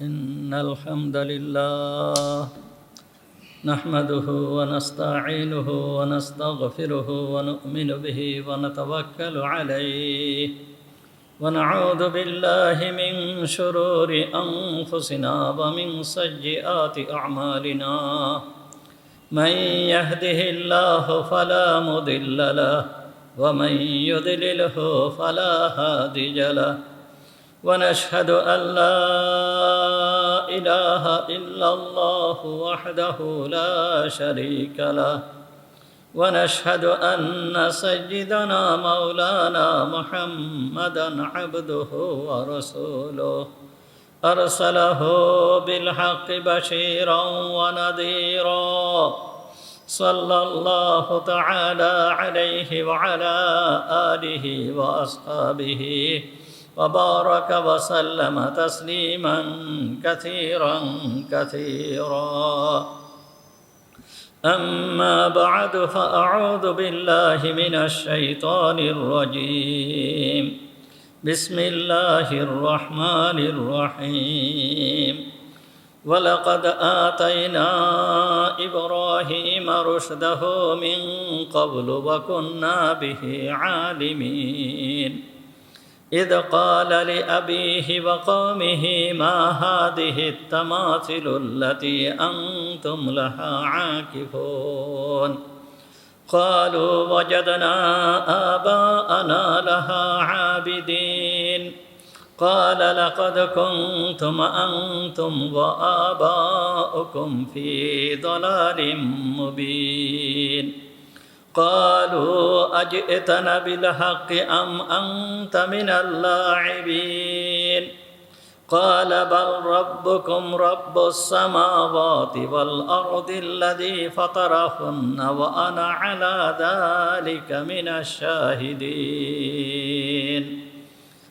إن الحمد لله نحمده ونستعينه ونستغفره ونؤمن به ونتوكل عليه ونعوذ بالله من شرور أنفسنا ومن سيئات أعمالنا من يهده الله فلا مضل له ومن يضلله فلا هادي له ونشهد أن لا إله إلا الله وحده لا شريك له ونشهد أن سيدنا مولانا محمدًا عبده ورسوله أرسله بالحق بشيرا ونذيرا صلى الله تعالى عليه وعلى آله وأصحابه وبارك وسلم تسليما كثيرا أما بعد فأعوذ بالله من الشيطان الرجيم بسم الله الرحمن الرحيم ولقد آتينا إبراهيم رشده من قبل وكنا به عالمين إذ قال لأبيه وقومه ما هذه التماثيل التي أنتم لها عاكفون قالوا وجدنا آباءنا لها عابدين قال لقد كنتم أنتم وآباؤكم في ضلال مبين قالوا أجئتنا بالحق أم أنت من اللاعبين قال بل ربكم رب السماوات والأرض الذي فطرهن وأنا على ذلك من الشاهدين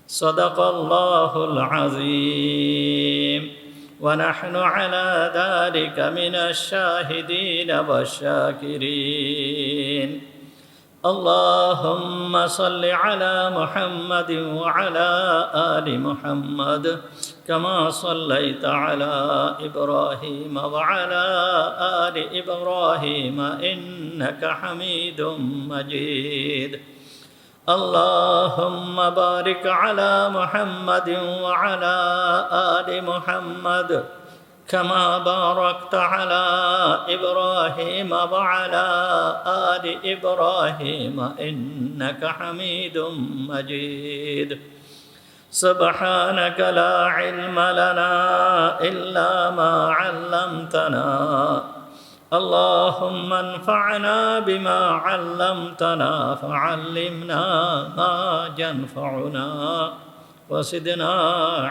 صدق الله العظيم ونحن على ذلك من الشاهدين والشاكرين اللهم صل على محمد وعلى آل محمد كما صليت على إبراهيم وعلى آل إبراهيم إنك حميد مجيد اللهم بارك على محمد وعلى آل محمد كما باركت على إبراهيم وعلى آل إبراهيم إنك حميد مجيد سبحانك لا علم لنا إلا ما علمتنا اللهم انفعنا بما علمتنا فعلمنا ما ينفعنا وزدنا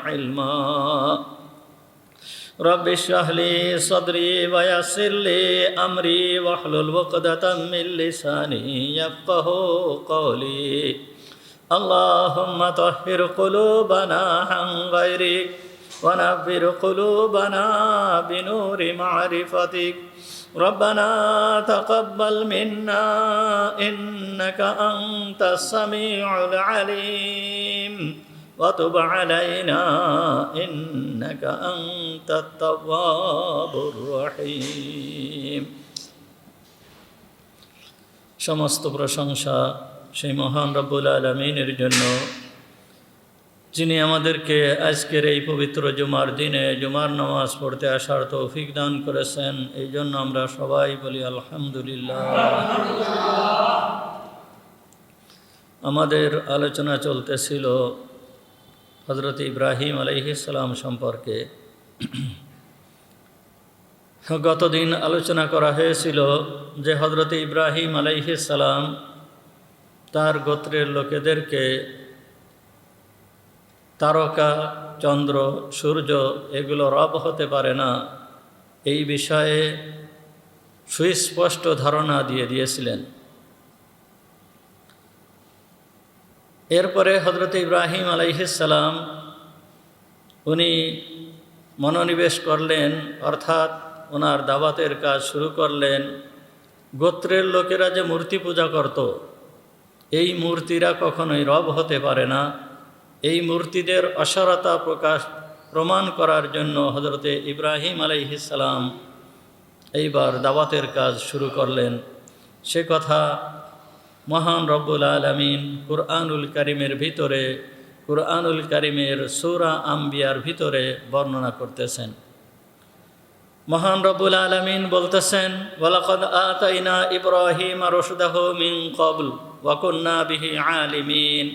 علما رب اشرح لي صدري ويسر لي أمري واحلل عقدة من لساني يفقهوا قولي اللهم طهر قلوبنا عن غيرك ونبر قلوبنا بنور معرفتك ربنا تقبل منا إنك أنت السميع العليم وتب علينا إنك أنت التواب الرحيم সমস্ত প্রশংসা সেই মহান রব্বুল আলামিনের জন্য যিনি আমাদেরকে আজকের এই পবিত্র জুমার দিনে জুমার নামাজ পড়তে আসার তৌফিক দান করেছেন এই জন্য আমরা সবাই বলি আলহামদুলিল্লাহ। আমাদের আলোচনা চলতেছিল হযরত ইব্রাহিম আলাইহিস সালাম সম্পর্কে। গতদিন আলোচনা করা হয়েছিল যে হযরত ইব্রাহিম আলাইহিস সালাম তার গোত্রের লোকেদেরকে তারকা, চন্দ্র, সূর্য এগুলো রব হতে পারে না এই বিষয়ে সুস্পষ্ট ধারণা দিয়ে দিয়েছিলেন। এরপরে হযরত ইব্রাহিম আলাইহিস সালাম উনি মনোনিবেশ করলেন, অর্থাৎ ওনার দাওয়াতের কাজ শুরু করলেন। গোত্রের লোকেরা যে মূর্তি পূজা করত, এই মূর্তিরা কখনোই রব হতে পারে না, এই মূর্তিদের অসারতা প্রকাশ প্রমাণ করার জন্য হযরতে ইব্রাহিম আলাইহিস সালাম এইবার দাওয়াতের কাজ শুরু করলেন। সে কথা মহান রব্বুল আলামিন কুরআনুল কারীমের ভিতরে, কুরআনুল কারীমের সূরা আম্বিয়ার ভিতরে বর্ণনা করতেছেন। মহান রব্বুল আলামিন বলতেছেন, ওয়ালাকাদ আতাইনা ইব্রাহিমা রুশদাহু মিন ক্বাবল ওয়া কুন্না বিহি আলিমিন।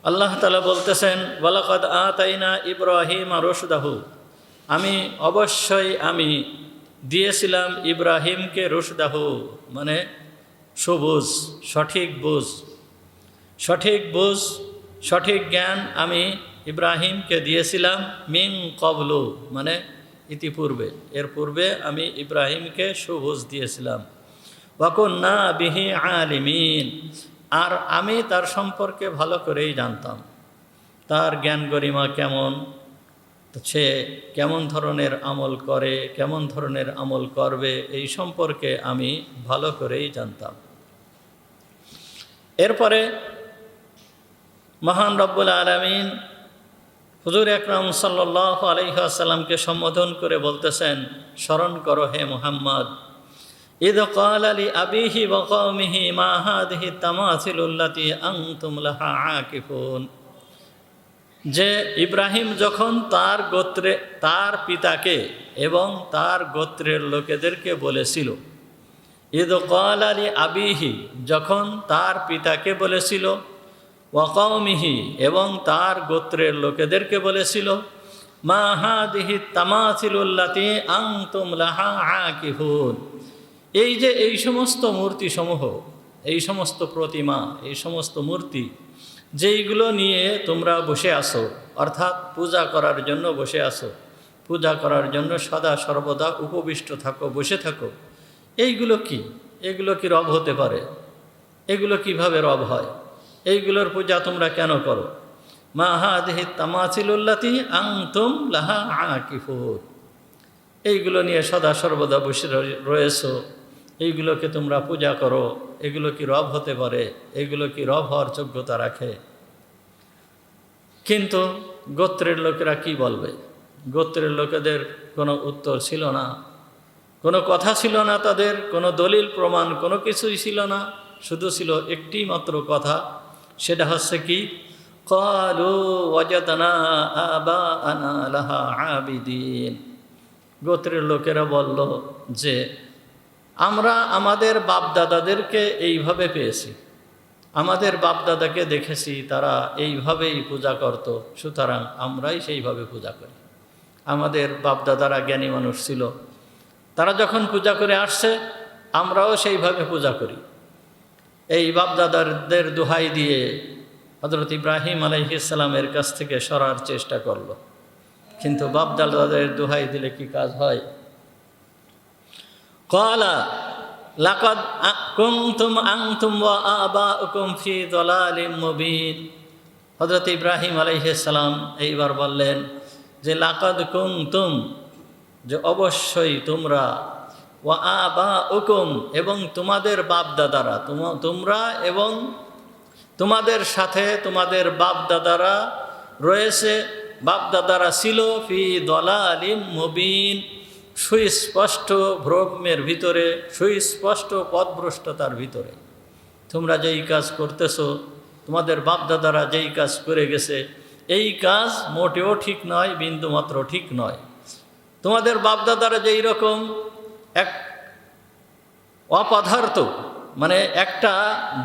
আল্লাহ তাআলা বলতেছেন, ওয়ালাকাদ আতাইনা ইব্রাহিমা রুশদাহু, আমি দিয়েছিলাম ইব্রাহিমকে রুশদাহু, মানে সবুজ, সঠিক বুঝ, সঠিক জ্ঞান আমি ইব্রাহিমকে দিয়েছিলাম। মিন ক্বাবলু মানে ইতিপূর্বে, এর পূর্বে আমি ইব্রাহিমকে সুবুঝ দিয়েছিলাম। ওয়া কুন্না বিহি আলিমিন, আর আমি তার সম্পর্কে ভালো করেই জানতাম, তার জ্ঞান গরিমা কেমন, সে কেমন ধরনের আমল করে, কেমন ধরনের আমল করবে, এই সম্পর্কে আমি ভালো করেই জানতাম। এরপরে মহান রব্বুল আলামিন হুজুর আকরাম সাল্লাল্লাহু আলাইহি ওয়াসাল্লামকে সম্বোধন করে বলতেছেন, স্মরণ করো হে মুহাম্মদ, ইদ ক্বালা লি আবিহি ওয়া কওমিহি মা হাযিহি তামাসিলুল্লাতী আনতুম লাহা আকিফুন। যে ইব্রাহিম যখন তার পিতাকে এবং তার গোত্রের লোকেদেরকে বলেছিল, ইদ ক্বালা লি আবিহি যখন তার পিতাকে বলেছিল, ওয়া কওমিহি এবং তার গোত্রের লোকেদেরকে বলেছিল, মা হাযিহি তামাসিলুল্লাতী আনতুম লাহা আকিফুন। এই যে এই সমস্ত মূর্তিসমূহ, এই সমস্ত প্রতিমা, এই সমস্ত মূর্তি যেইগুলো নিয়ে তোমরা বসে আসো, অর্থাৎ পূজা করার জন্য বসে আসো, পূজা করার জন্য সদা সর্বদা উপবিষ্ট থাকো, বসে থাকো, এইগুলো কি? এগুলো কি রব হতে পারে? এগুলো কিভাবে রব হয়? এইগুলোর পূজা তোমরা কেন করো? মা হাযিহি তামাসিলুল্লাতী আনতুম লাহা আকিফুন, এইগুলো নিয়ে সদা সর্বদা বসে রয়েছো, এইগুলোকে তোমরা পূজা করো, এগুলো কি রব হতে পারে? এগুলো কি রব হওয়ার যোগ্যতা রাখে? কিন্তু গোত্রের লোকেরা কি বলবে? গোত্রের লোকেদের কোনো উত্তর ছিল না, কোনো কথা ছিল না, তাদের কোনো দলিল প্রমাণ কোনো কিছুই ছিল না। শুধু ছিল একটি মাত্র কথা, সেটা হচ্ছে কি, ক্বালু ওয়াজাদনা আবাআনা লাহা আবিদিন। গোত্রের লোকেরা বলল যে আমরা আমাদের বাপদাদাদেরকে এইভাবে পেয়েছি, আমাদের বাপদাদাকে দেখেছি তারা এইভাবেই পূজা করত, সুতরাং আমরাই সেইভাবে পূজা করি। আমাদের বাপদাদারা জ্ঞানী মানুষ ছিল, তারা যখন পূজা করে আসছে আমরাও সেইভাবে পূজা করি। এই বাপদাদাদের দোহাই দিয়ে হযরত ইব্রাহিম আলাইহিস সালামের কাছ থেকে সরার চেষ্টা করল, কিন্তু বাপদাদাদের দোহাই দিলে কি কাজ হয়? ক্বালা লাকাদ কুনতুম আনতুম ওয়া আবাউকুম ফি যালালিম মুবিন। হযরত ইব্রাহিম আলাইহিস সালাম এইবার বললেন যে লাকাদ কুনতুম, যে অবশ্যই তোমরা, ওয়া আবাউকুম এবং তোমাদের বাপদাদারা, তোমরা এবং তোমাদের সাথে তোমাদের বাপদাদারা রয়েছে, বাপদাদারা ছিল ফি যালালিম মুবিন, সুস্পষ্ট ভ্রমের ভিতরে, সুস্পষ্ট পথভ্রষ্টতার ভিতরে। তোমরা যেই কাজ করতেছো, তোমাদের বাপদাদারা যেই কাজ করে গেছে, এই কাজ মোটেও ঠিক নয়, বিন্দুমাত্র ঠিক নয়। তোমাদের বাপদাদারা যেই রকম এক অপদার্থ, মানে একটা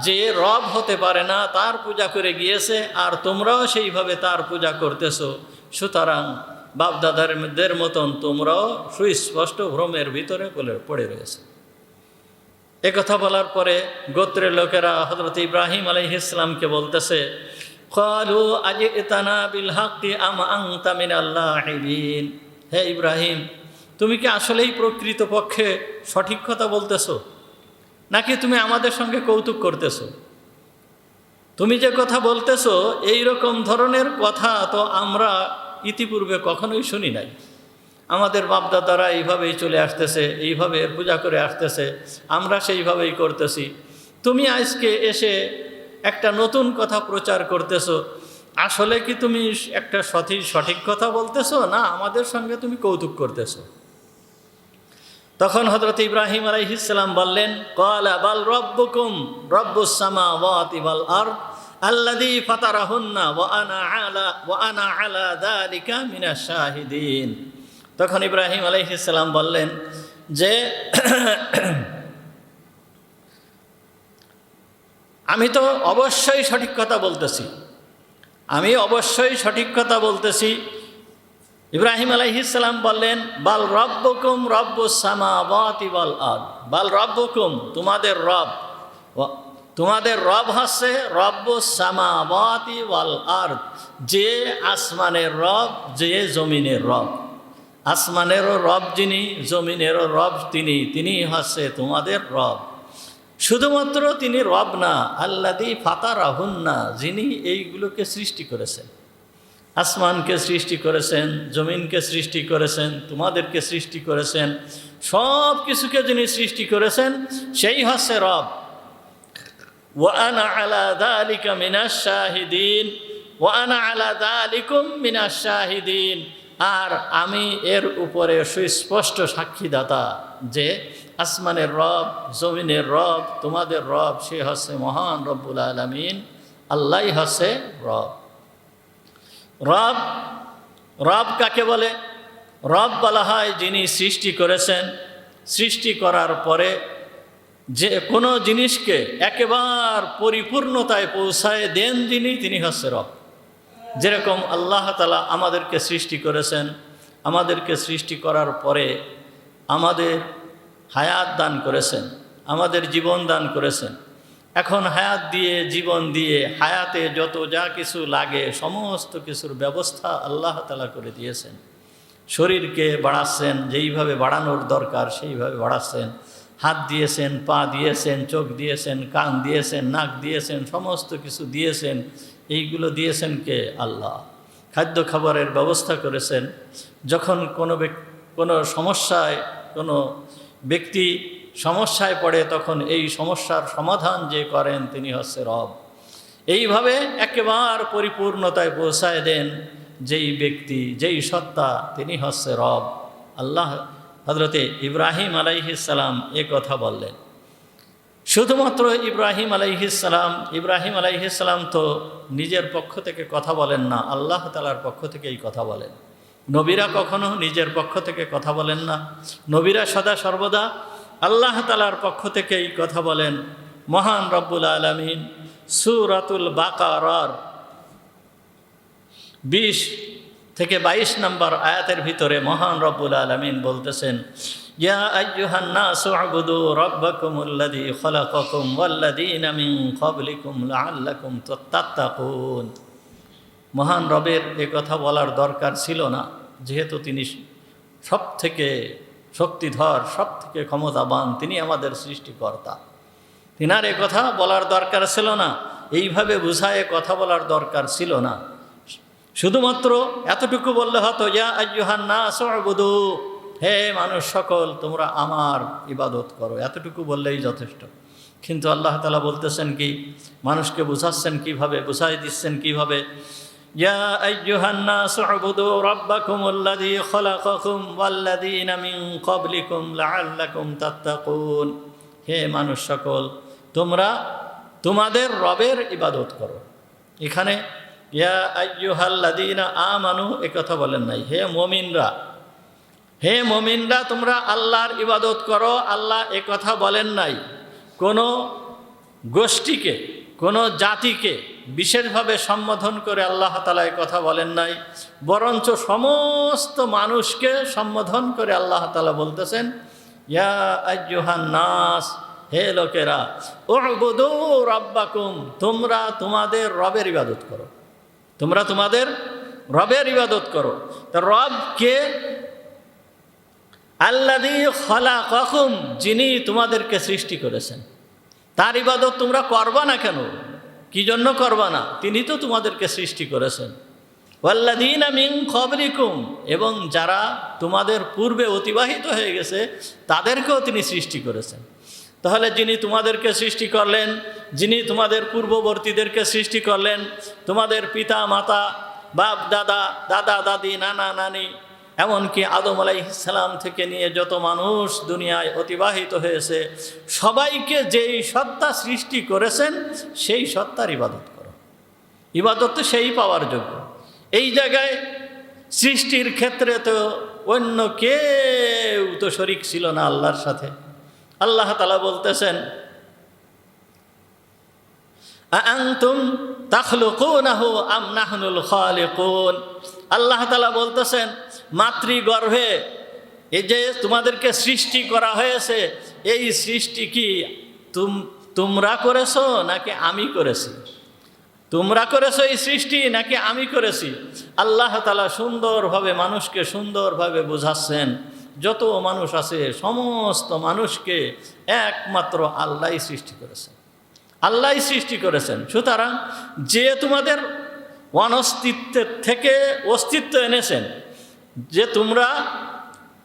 যে রব হতে পারে না, তার পূজা করে গিয়েছে, আর তোমরাও সেইভাবে তার পূজা করতেছো, সুতরাং বাপদাদাদের মতন তোমরাও সুস্পষ্ট ভ্রমের ভিতরে পড়ে রয়েছে। একথা বলার পরে গোত্রের লোকেরা হযরত ইব্রাহিম আলাইহিস সালামকে বলতেছে, ক্বালু আজিতানা বিল হাক্কি আম আনতা মিনাল লাহিবিন। হে ইব্রাহিম, তুমি কি আসলেই প্রকৃতপক্ষে সঠিক কথা বলতেছো, নাকি তুমি আমাদের সঙ্গে কৌতুক করতেছো? তুমি যে কথা বলতেছো এই রকম ধরনের কথা তো আমরা ইতিপূর্বে কখনোই শুনি নাই। আমাদের বাপদাদারা এইভাবেই চলে আসতেছে, এইভাবে পূজা করে আসতেছে, আমরা সেইভাবেই করতেছি। তুমি আজকে এসে একটা নতুন কথা প্রচার করতেছো, আসলে কি তুমি একটা সঠিক কথা বলতেছো, না আমাদের সঙ্গে তুমি কৌতুক করতেছো? তখন হযরত ইব্রাহিম আলাইহিস সালাম বললেন, ক্বালা বাল রাব্বুকুম রাব্বুস সামাওয়াতি ওয়াল আরদ আল্লাযী ফাতারাহুন্না ওয়া আনা আলা যালিকা মিনাশ শাহিদিন। তখন ইব্রাহিম আলাইহিস সালাম বললেন যে আমি তো অবশ্যই সঠিক কথা বলতেছি, আমি অবশ্যই সঠিক কথা বলতেছি। ইব্রাহিম আলাইহিস সালাম বললেন, বাল রাব্বুকুম রাব্বুস সামাওয়াতি ওয়াল আরদ, বাল রাব্বুকুম তোমাদের রব, তোমাদের রব হচ্ছে রব্বুস সামাওয়াতি ওয়াল আরদ, যে আসমানের রব, যে জমিনের রব। আসমানেরও রব যিনি, জমিনেরও রব তিনি হচ্ছে তোমাদের রব। শুধুমাত্র তিনি রব না, আল্লাযী ফাতারাহুন্না, যিনি এইগুলোকে সৃষ্টি করেছেন। আসমানকে সৃষ্টি করেছেন, জমিনকে সৃষ্টি করেছেন, তোমাদেরকে সৃষ্টি করেছেন, সব কিছুকে যিনি সৃষ্টি করেছেন সেই হচ্ছে রব। ওয়া আনা আলা যালিকা মিনাশ শাহিদিন, ওয়া আনা আলা যালিকুম মিনাশ শাহিদিন, আর আমি এর উপরে সুস্পষ্ট সাক্ষীদাতা যে আসমানের রব, জমিনের রব, তোমাদের রব সে হচ্ছে মহান রব্বুল আলামিন, আল্লাহই হচ্ছে রব। রব, রব কাকে বলে? রব বলা হয় যিনি সৃষ্টি করেছেন, সৃষ্টি করার পরে যে কোনো জিনিসকে একেবারে পরিপূর্ণতায় পৌঁছায় দেন যিনি, তিনি হচ্ছে রব। যেরকম আল্লাহ তাআলা আমাদেরকে সৃষ্টি করেছেন, আমাদেরকে সৃষ্টি করার পরে আমাদের হায়াত দান করেছেন, আমাদের জীবন দান করেছেন। এখন হায়াত দিয়ে, জীবন দিয়ে, হায়াতে যত যা কিছু লাগে সমস্ত কিছুর ব্যবস্থা আল্লাহ তাআলা করে দিয়েছেন। শরীরকে বাড়াচ্ছেন, যেইভাবে বাড়ানোর দরকার সেইভাবে বাড়াচ্ছেন। হাত দিয়েছেন, পা দিয়েছেন, চোখ দিয়েছেন, কান দিয়েছেন, নাক দিয়েছেন, সমস্ত কিছু দিয়েছেন। এইগুলো দিয়েছেন কে? আল্লাহ। খাদ্য খাবারের ব্যবস্থা করেছেন। যখন কোনো সমস্যায় কোনো ব্যক্তি সমস্যায় পড়ে তখন এই সমস্যার সমাধান যে করেন তিনি হচ্ছে রব। এইভাবে একেবারে পরিপূর্ণতায় পৌঁছায় দেন যেই ব্যক্তি, যেই সত্তা, তিনি হচ্ছে রব। আল্লাহ হযরতে ইব্রাহিম আলাইহিস সালাম এ কথা বললেন। শুধুমাত্র ইব্রাহিম আলাইহিস সালাম তো নিজের পক্ষ থেকে কথা বলেন না, আল্লাহ তাআলার পক্ষ থেকে এই কথা বলেন। নবীরা কখনো নিজের পক্ষ থেকে কথা বলেন না, নবীরা সদা সর্বদা আল্লাহ তাআলার পক্ষ থেকে এই কথা বলেন। মহান রব্বুল আলামিন সূরাতুল বাকারার 20 থেকে 22 নম্বর আয়াতের ভিতরে মহান রব্বুল আলামিন বলতেছেন, ইয়া আইয়ুহান নাসু উবুদু রাব্বাকুমুল্লাযী খালাকাকুম ওয়াল্লাযীনা মিন ক্বাবলিকুম লাআল্লাকুম তাত্তাকুন। মহান রবের এ কথা বলার দরকার ছিল না, যেহেতু তিনি সবথেকে শক্তিধর, সবথেকে ক্ষমতাবান, তিনি আমাদের সৃষ্টিকর্তা। তিনার এ কথা বলার দরকার ছিল না, এইভাবে বুঝায় কথা বলার দরকার ছিল না। শুধুমাত্র এতটুকু বললে হতো, ইয়া আইয়ুহান নাসু উবুদু, হে মানুষ সকল তোমরা আমার ইবাদত করো, এতটুকু বললেই যথেষ্ট। কিন্তু আল্লাহ তাআলা বলতেছেন কি, মানুষকে বুঝাচ্ছেন কিভাবে, বুঝাই দিচ্ছেন কিভাবে, ইয়া আইয়ুহান নাসু উবুদু রাব্বাকুমুল্লাযী খালাকাকুম ওয়াল্লাযীনা মিন ক্বাবলিকুম লাআল্লাকুম তাত্তাকুন। হে মানুষ সকল তোমরা তোমাদের রবের ইবাদত করো। এখানে ইয়া আইয়ুহাল্লাযীনা আমানু এ কথা বলেন নাই, হে মুমিনরা, হে মুমিনরা তোমরা আল্লাহর ইবাদত করো, আল্লাহ এ কথা বলেন নাই। কোনো গোষ্ঠীকে, কোনো জাতিকে বিশেষভাবে সম্বোধন করে আল্লাহ তাআলা এ কথা বলেন নাই, বরঞ্চ সমস্ত মানুষকে সম্বোধন করে আল্লাহ তাআলা বলতেছেন, ইয়া আইয়ুহান নাস, হে লোকেরা, উবুদু রাব্বাকুম, তোমরা তোমাদের রবের ইবাদত করো, তোমরা তোমাদের রবের ইবাদত করো। তো রব কে? আল্লাযী খালাকাকুম, যিনি তোমাদেরকে সৃষ্টি করেছেন। তার ইবাদত তোমরা করবা না কেন? কি জন্য করবা না? তিনি তো তোমাদেরকে সৃষ্টি করেছেন। ওয়াল্লাযীনা মিন ক্বাবলিকুম, এবং যারা তোমাদের পূর্বে অতিবাহিত হয়ে গেছে তাদেরকেও তিনি সৃষ্টি করেছেন। তো তাহলে যিনি তোমাদেরকে সৃষ্টি করলেন, যিনি তোমাদের পূর্ববর্তীদেরকে সৃষ্টি করলেন, তোমাদের পিতা মাতা, বাপ দাদা, দাদা দাদি, নানা নানি, এমনকি আদম আলাইহিস সালাম থেকে নিয়ে যত মানুষ দুনিয়ায় অতিবাহিত হয়েছে, সবাইকে যেই সত্তা সৃষ্টি করেছেন সেই সত্তার ইবাদত করো। ইবাদত তো সেই পাওয়ার যোগ্য। এই জায়গায় সৃষ্টির ক্ষেত্রে তো অন্য কেউ তো শরীক ছিল না আল্লাহর সাথে। আল্লাহ তাআলা বলতেছেন, আআনতুম তাখলুকুনাহু আম নাহনুল খালিকুন। আল্লাহ তাআলা বলতেছেন, মাতৃগর্ভে এই যে তোমাদেরকে সৃষ্টি করা হয়েছে, এই সৃষ্টি কি তোমরা করেছো নাকি আমি করেছি? তোমরা করেছো এই সৃষ্টি নাকি আমি করেছি? আল্লাহ তাআলা সুন্দরভাবে মানুষকে সুন্দরভাবে বোঝাচ্ছেন, যত মানুষ আছে সমস্ত মানুষকে একমাত্র আল্লাহই সৃষ্টি করেছেন, আল্লাহই সৃষ্টি করেছেন। সুতরাং যে তোমাদের অনস্তিত্বের থেকে অস্তিত্ব এনেছেন, যে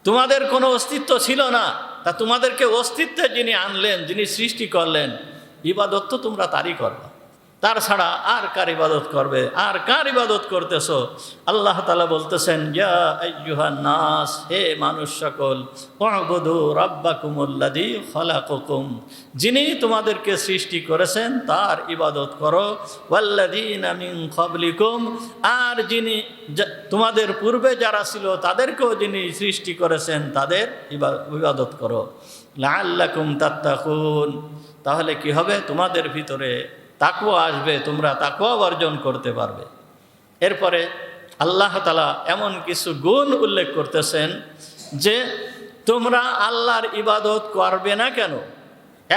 তোমাদের কোনো অস্তিত্ব ছিল না, তা তোমাদেরকে অস্তিত্বে যিনি আনলেন, যিনি সৃষ্টি করলেন, ইবাদত তো তোমরা তারই করবে, তার ছাড়া আর কার ইবাদত করবে? আর কার ইবাদত করতেছো? আল্লাহ তাআলা বলতেছেন, ইয়া আইয়ুহান নাস, হে মানুষ সকল, উ'বুদু রাব্বাকুমুল্লাযী খালাকাকুম, যিনি তোমাদেরকে সৃষ্টি করেছেন তার ইবাদত করো, ওয়াল্লাযীনা মিন ক্বাবলিকুম, আর যিনি তোমাদের পূর্বে যারা ছিল তাদেরকেও যিনি সৃষ্টি করেছেন তাদের ইবাদত করো, লাআল্লাকুম তাত্তাকুন। তাহলে কি হবে? তোমাদের ভিতরে তাকওয়া আসবে, তোমরা তাকওয়া অর্জন করতে পারবে। এরপরে আল্লাহ তাআলা এমন কিছু গুণ উল্লেখ করতেছেন যে তোমরা আল্লাহর ইবাদত করবে না কেন?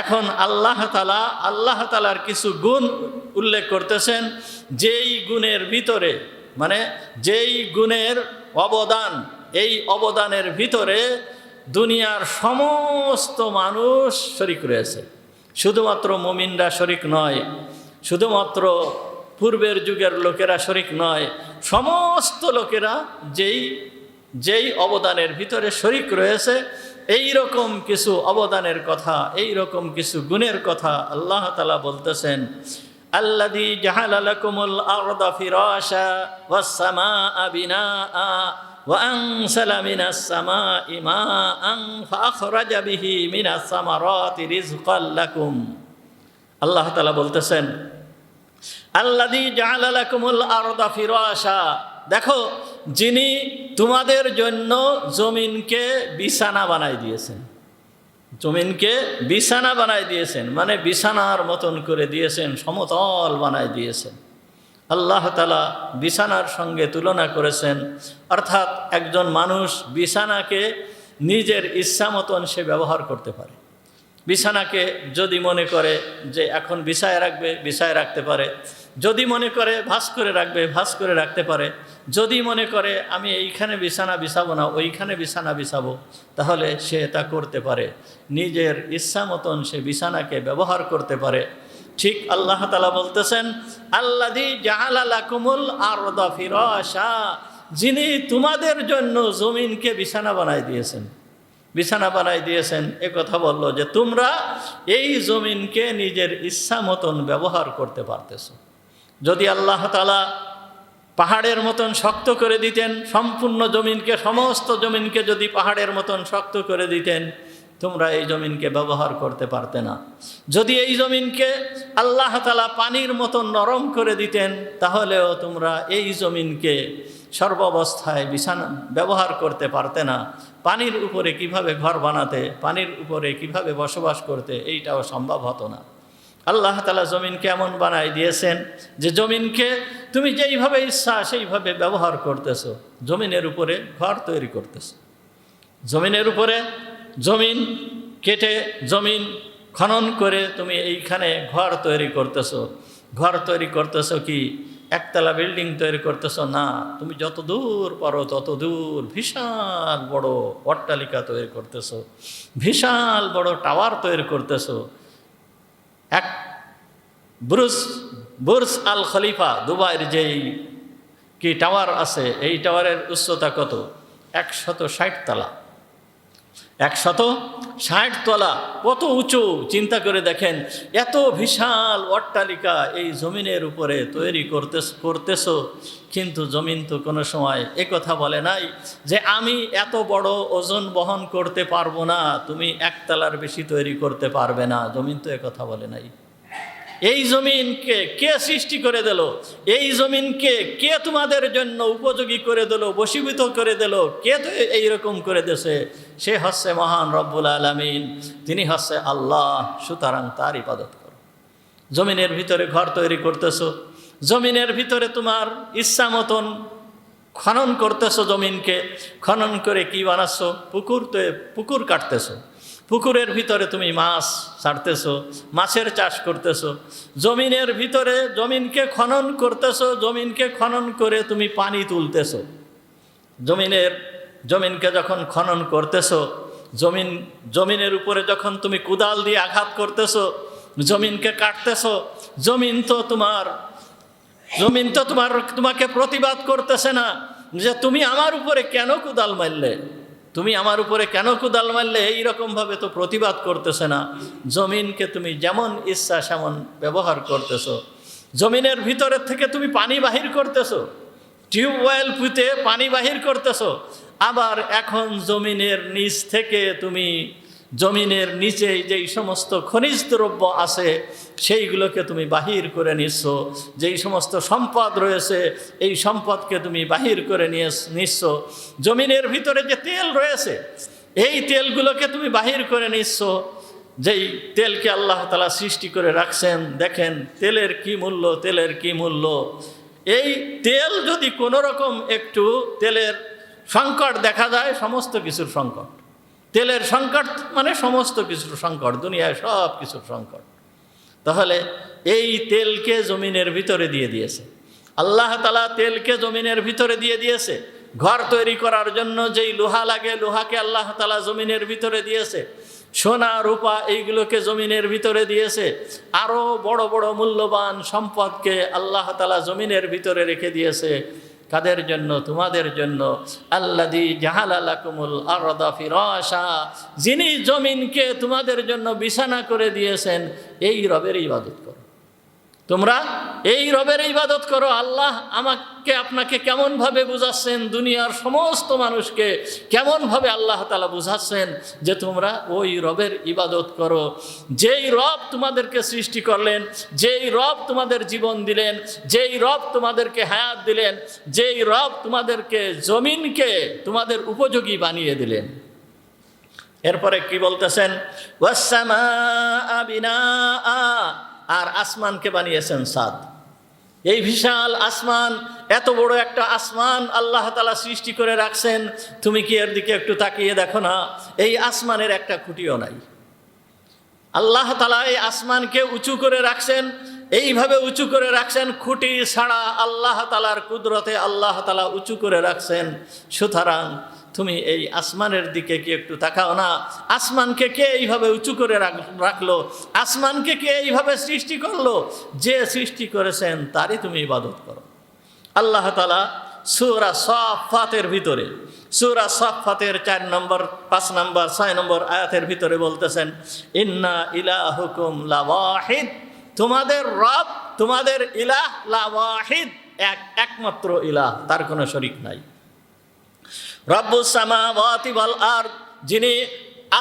এখন আল্লাহ তাআলার কিছু গুণ উল্লেখ করতেছেন, যেই গুণের ভিতরে, মানে যেই গুণের অবদান, এই অবদানের ভিতরে দুনিয়ার সমস্ত মানুষ শরীক রয়েছে। শুধুমাত্র মুমিনরা শরীক নয়, শুধুমাত্র পূর্বের যুগের লোকেরা শরীক নয়, সমস্ত লোকেরা যেই অবদানের ভিতরে শরীক রয়েছে, এই রকম কিছু অবদানের কথা, এই রকম কিছু গুণের কথা আল্লাহ তাআলা বলতেছেন। আল্লাযী জাআলা লাকুমুল আরদা ফিরাশা ওয়াস সামাআ বিনাআ ওয়া আনসালা মিনাস সামাই মাআন ফাআখরাজা বিহি মিনাস সামারাতি রিজকাল লাকুম। আল্লাহ তাআলা বলতেছেন, আল্লাযী জাআলা লাকুমুল আরদা ফিরাশা, দেখো যিনি তোমাদের জন্য জমিনকে বিছানা বানাই দিয়েছেন, জমিনকে বিছানা বানাই দিয়েছেন, মানে বিছানার মতন করে দিয়েছেন, সমতল বানাই দিয়েছেন। আল্লাহ তাআলা বিছানার সঙ্গে তুলনা করেছেন, অর্থাৎ একজন মানুষ বিছানাকে নিজের ইচ্ছা মতন সে ব্যবহার করতে পারে। বিছানাকে যদি মনে করে যে এখন বিছায় রাখবে, বিছায় রাখতে পারে। যদি মনে করে ভাঁজ করে রাখবে, ভাঁজ করে রাখতে পারে। যদি মনে করে আমি এইখানে বিছানা বিছাবো না, ওইখানে বিছানা বিছাবো, তাহলে সে তা করতে পারে। নিজের ইচ্ছা মতন সে বিছানাকে ব্যবহার করতে পারে। ঠিক আল্লাহ তাআলা বলতেছেন, আল্লাযী জাআলা লাকুমুল আরদা ফিরাশা, যিনি তোমাদের জন্য জমিনকে বিছানা বানাই দিয়েছেন, বিছানা বানাই দিয়েছেন। এ কথা বললো যে তোমরা এই জমিনকে নিজের ইচ্ছা মতন ব্যবহার করতে পারতেছ। যদি আল্লাহ তাআলা পাহাড়ের মতন শক্ত করে দিতেন, সম্পূর্ণ জমিনকে, সমস্ত জমিনকে যদি পাহাড়ের মতন শক্ত করে দিতেন, তোমরা এই জমিনকে ব্যবহার করতে পারতে না। যদি এই জমিনকে আল্লাহ তাআলা পানির মতন নরম করে দিতেন, তাহলেও তোমরা এই জমিনকে সর্বাবস্থায় বিছানা ব্যবহার করতে পারতে না। পানির উপরে কিভাবে ঘর বানাতে, পানির উপরে কিভাবে বসবাস করতে, এইটাও সম্ভব হতো না। আল্লাহ তাআলা জমিনকে এমন বানাই দিয়েছেন যে জমিনকে তুমি যেইভাবে ইচ্ছা সেইভাবে ব্যবহার করতেছো। জমিনের উপরে ঘর তৈরি করতেছো, জমিনের উপরে জমিন কেটে, জমিন খনন করে তুমি এইখানে ঘর তৈরি করতেছো। ঘর তৈরি করতেছো কি একতলা বিল্ডিং তৈরি করতেছো না, তুমি যত দূর পারো তত দূর বিশাল বড় অট্টালিকা তৈরি করতেছো, বিশাল বড় টাওয়ার তৈরি করতেছো। এক বুর্জ আল খলিফা, দুবাইয়ের যেই কি টাওয়ার আছে, এই টাওয়ারের উচ্চতা কত? 160 তলা। 160 তলা, কত উঁচু! চিন্তা করে দেখেন, এত বিশাল অট্টালিকা এই জমিনের উপরে তৈরি করতেছো, কিন্তু জমিন তো কোনো সময় কথা বলে নাই যে আমি এত বড় ওজন বহন করতে পারবো না, তুমি 1 তলার বেশি তৈরি করতে পারবে না। জমিন তো কথা বলে নাই। এই জমিনকে কে সৃষ্টি করে দিল? এই জমিনকে কে তোমাদের জন্য উপযোগী করে দিল, বশীভূত করে দিল? কে তো এইরকম করে দিয়েছে? সে হচ্ছে মহান রব্বুল আলামিন, তিনি হচ্ছে আল্লাহ। সুতরাং তার ইবাদত করো। জমিনের ভিতরে ঘর তৈরি করতেছো, জমিনের ভিতরে তোমার ইচ্ছা মতন খনন করতেছো, জমিনকে খনন করে কি বানাচ্ছ? পুকুর কাটতেছো, পুকুরের ভিতরে তুমি মাছ ছাড়তেছো, মাছের চাষ করতেছো। জমিনের ভিতরে জমিনকে খনন করতেছো, জমিনকে খনন করে তুমি পানি তুলতেছো। জমিনকে যখন খনন করতেছো, জমিনের উপরে যখন তুমি কোদাল দিয়ে আঘাত করতেছো, জমিনকে কাটতেছো, জমিন তো তোমাকে প্রতিবাদ করতেছে না যে তুমি আমার উপরে কেন কোদাল মারলে, তুমি আমার উপরে কেন কোদাল মারলে, এইরকমভাবে তো প্রতিবাদ করতেছে না। জমিনকে তুমি যেমন ইচ্ছা সেমন ব্যবহার করতেছো। জমিনের ভিতরের থেকে তুমি পানি বাহির করতেছো, টিউবওয়েল পুঁতে পানি বাহির করতেছো। আবার এখন জমিনের নিচ থেকে তুমি জমিনের নিচে যেই সমস্ত খনিজ দ্রব্য আছে সেইগুলোকে তুমি বাহির করে নিচ্ছ। যেই সমস্ত সম্পদ রয়েছে এই সম্পদকে তুমি বাহির করে নিচ্ছ। জমিনের ভিতরে যে তেল রয়েছে এই তেলগুলোকে তুমি বাহির করে নিচ্ছ। যেই তেলকে আল্লাহ তাআলা সৃষ্টি করে রাখছেন, দেখেন তেলের কি মূল্য, তেলের কি মূল্য। এই তেল যদি কোনো রকম একটু তেলের সংকট দেখা যায়, সমস্ত কিছুর সংকট। তেলের সংকট মানে সমস্ত কিছুর সংকট, দুনিয়ায় সব কিছুর সংকট। তাহলে এই তেলকে জমিনের ভিতরে দিয়ে দিয়েছে আল্লাহ তাআলা, তেলকে জমিনের ভিতরে দিয়ে দিয়েছে। ঘর তৈরি করার জন্য যেই লোহা লাগে, লোহাকে আল্লাহ তাআলা জমিনের ভিতরে দিয়েছে। সোনা রূপা এইগুলোকে জমিনের ভিতরে দিয়েছে। আরও বড় বড় মূল্যবান সম্পদকে আল্লাহ তাআলা জমিনের ভিতরে রেখে দিয়েছে। কাদের জন্য? তোমাদের জন্য। আল্লাযী জাআলা লাকুমুল আরদা ফিরাশা, যিনি জমিনকে তোমাদের জন্য বিছানা করে দিয়েছেন। এই রবের ইবাদত করো, তোমরা এই রবের ইবাদত করো। আল্লাহ আপনাকে কেমনভাবে বুঝাচ্ছেন, দুনিয়ার সমস্ত মানুষকে কেমনভাবে আল্লাহ তাআলা বুঝাচ্ছেন যে তোমরা ওই রবের ইবাদত করো। যেই রব তোমাদেরকে সৃষ্টি করলেন, যেই রব তোমাদের জীবন দিলেন, যেই রব তোমাদেরকে হায়াত দিলেন, যেই রব তোমাদেরকে জমিনকে তোমাদের উপযোগী বানিয়ে দিলেন। এরপরে কি বলতেছেন? ওয়াস-সামাআ বিনাআ, আর আসমানকে বানিয়েছেন ছাদ। এই বিশাল আসমান, এত বড় একটা আসমান আল্লাহ তাআলা সৃষ্টি করে রাখছেন। তুমি কি এর দিকে একটু তাকিয়ে দেখো না? এই আসমানের একটা খুঁটিও নাই। আল্লাহ তাআলা এই আসমানকে উঁচু করে রাখছেন, এইভাবে উঁচু করে রাখছেন, খুঁটি ছাড়া আল্লাহ তাআলার কুদরতে আল্লাহ তাআলা উঁচু করে রাখছেন। সুতরাং তুমি এই আসমানের দিকে কি একটু তাকাও না? আসমানকে কে এইভাবে উঁচু করে রাখলো? আসমানকে কে এইভাবে সৃষ্টি করলো? যে সৃষ্টি করেছেন তারই তুমি ইবাদত করো। আল্লাহ তাআলা সূরা সাফফাতের ভিতরে, সূরা সাফফাতের 4 নম্বর, 5 নম্বর, 6 নম্বর আয়াতের ভিতরে বলতেছেন, ইন্না ইলাহুকুম লাওয়াহিদ, তোমাদের রব, তোমাদের ইলাহ লাওয়াহিদ, একমাত্র ইলাহ, তার কোনো শরীক নাই। রব্বুস সামাওয়াতি ওয়াল আরদ, যিনি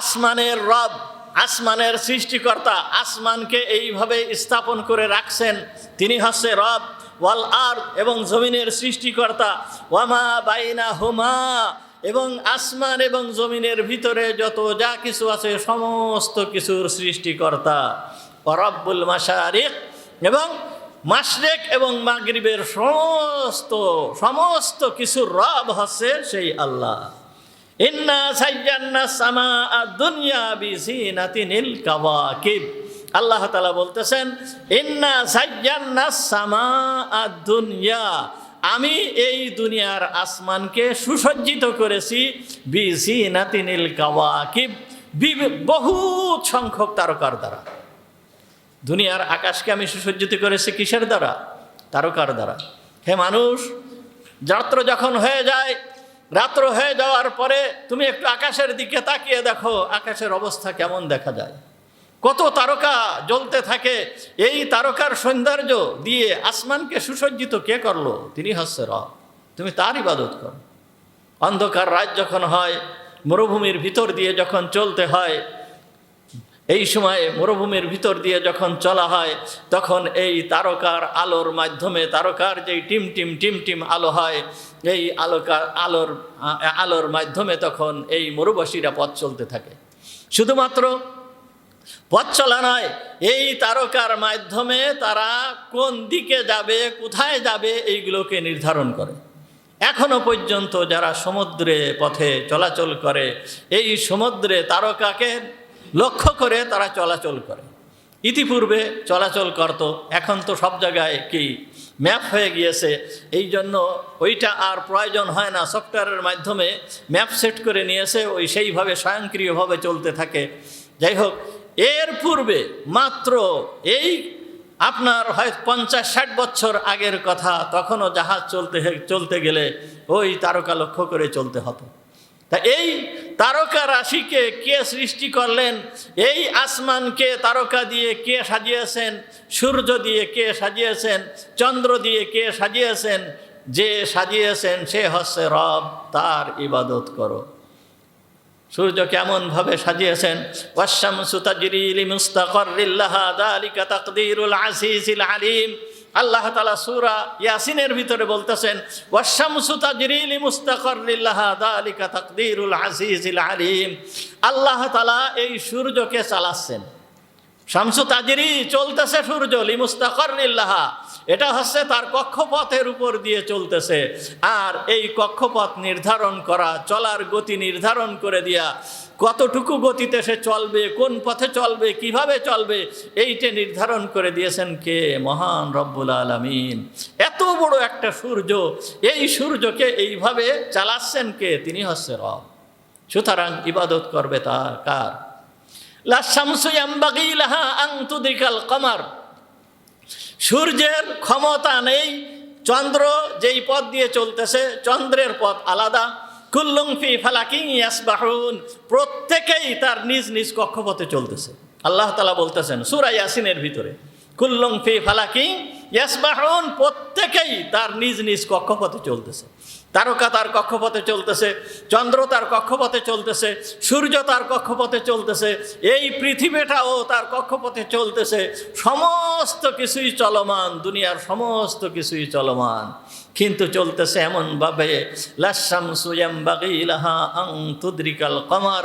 আসমানের রব, আসমানের সৃষ্টিকর্তা, আসমানকে এইভাবে স্থাপন করে রাখছেন, তিনি হচ্ছে রব। ওয়াল আরদ, এবং জমিনের সৃষ্টিকর্তা। ওয়ামা বাইনাহুমা, এবং আসমান এবং জমিনের ভিতরে যত যা কিছু আছে সমস্ত কিছুর সৃষ্টিকর্তা। ওয়া রব্বুল মাশারিক, এবং মাশরিক এবং মাগরিবের সমস্ত কিছুর রব হচ্ছে সেই আল্লাহ। ইন্না সাইয়্যানা সামাআ দুনিয়া বিজিনাতিনিল কাওয়াকিব, আল্লাহ তাআলা বলতেছেন, ইন্না সাইয়্যানা সামাআ দুনিয়া, আমি এই দুনিয়ার আসমানকে সুসজ্জিত করেছি বিজিনাতিনিল কাওয়াকিব, বহুত সংখ্যক তারকার দ্বারা। দুনিয়ার আকাশকে আমি সুসজ্জিত করেছি কিসের দ্বারা? তারকার দ্বারা। হে মানুষ, রাত্র যখন হয়ে যায়, রাত্র হয়ে যাওয়ার পরে তুমি একটু আকাশের দিকে তাকিয়ে দেখো, আকাশের অবস্থা কেমন দেখা যায়, কত তারকা জ্বলতে থাকে। এই তারকার সৌন্দর্য দিয়ে আসমানকে সুসজ্জিত কে করলো? তিনি হচ্ছে রব। তুমি তার ইবাদত করো। অন্ধকার রাত যখন হয়, মরুভূমির ভিতর দিয়ে যখন চলতে হয়, এই সময়ে মরুভূমির ভিতর দিয়ে যখন চলা হয়, তখন এই তারকার আলোর মাধ্যমে, তারকার যেই টিম টিম আলো হয়, এই আলোর মাধ্যমে তখন এই মরুবাসীরা পথ চলতে থাকে। শুধুমাত্র পথ চলা নয়, এই তারকার মাধ্যমে তারা কোন দিকে যাবে, কোথায় যাবে, এইগুলোকে নির্ধারণ করে। এখনো পর্যন্ত যারা সমুদ্রে পথে চলাচল করে, এই সমুদ্রে তারকাকে লক্ষ্য করে তারা চলাচল করে। ইতিপূর্বে চলাচল করত, এখন তো সব জায়গায় কি ম্যাপ হয়ে গিয়েছে, এই জন্য ওইটা আর প্রয়োজন হয় না। সফটওয়্যারের মাধ্যমে ম্যাপ সেট করে নিয়েছে, ওই সেইভাবে স্বয়ংক্রিয়ভাবে চলতে থাকে। যাই হোক, এর পূর্বে মাত্র এই আপনার হয় 50-60 বছর আগের কথা, তখনও জাহাজ চলতে গেলে ওই তারকা লক্ষ্য করে চলতে হতো। তা এই তারকা রাশিকে কে সৃষ্টি করলেন? এই আসমানকে তারকা দিয়ে কে সাজিয়েছেন? সূর্য দিয়ে কে সাজিয়েছেন? চন্দ্র দিয়ে কে সাজিয়েছেন? যে সাজিয়েছেন সে হচ্ছে রব, তার ইবাদত করো। সূর্য কেমনভাবে সাজিয়েছেন? ওয়াশ-শামসু তাজরি লিমুস্তাকাররিন লাহা যালিকা তাকদীরুল আজিজিল আলিম। আল্লাহ তাআলা সূরা ইয়াসিনের ভিতরে বলতেছেন, ওয়াশ-শামসু তাজরি লিমুস্তাকাররিন লাহা যালিকা তাকদীরুল আজিজিল আলিম। আল্লাহ তাআলা এই সূর্যকে চালাচ্ছেন। শামসু তাজরি, চলতেছে সূর্য, লিমুস্তাকাররিন লাহা, এটা হচ্ছে তার কক্ষপথের উপর দিয়ে চলতেছে। আর এই কক্ষপথ নির্ধারণ করা, চলার গতি নির্ধারণ করে দিয়া, কতটুকু গতিতে সে চলবে, কোন পথে চলবে, কিভাবে চলবে, এইটা নির্ধারণ করে দিয়েছেন কে? মহান রব্বুল আলামিন। এত বড় একটা সূর্য, এই সূর্যকে এইভাবে চালাচ্ছেন কে? তিনি হচ্ছে রব। সুতরাং ইবাদত করবে তার কার? লা শামসু ইয়ামবাগি লাহা আন তুদরিকাল কমার। সূর্যের ক্ষমতা নেই চন্দ্র যেই পথ দিয়ে চলতেছে, চন্দ্রের পথ আলাদা। কুল্লুম ফি ফালাকিন ইয়াসবাহুন, প্রত্যেকেই তার নিজ নিজ কক্ষপথে চলতেছে। আল্লাহ তাআলা বলতেছেন সূরা ইয়াসিনের ভিতরে, কুল্লুম ফি ফালাকিন ইয়াসবাহুন, প্রত্যেকেই তার নিজ নিজ কক্ষপথে চলতেছে। তারকা তার কক্ষপথে চলতেছে, চন্দ্র তার কক্ষপথে চলতেছে, সূর্য তার কক্ষপথে চলতেছে, এই পৃথিবীটাও তার কক্ষপথে চলতেছে। সমস্ত কিছুই চলমান, দুনিয়ার সমস্ত কিছুই চলমান, কিন্তু চলতেছে এমনভাবে, লাশ-শামসু ইয়ামবাগি লাহা আন তুদরিকাল কমার।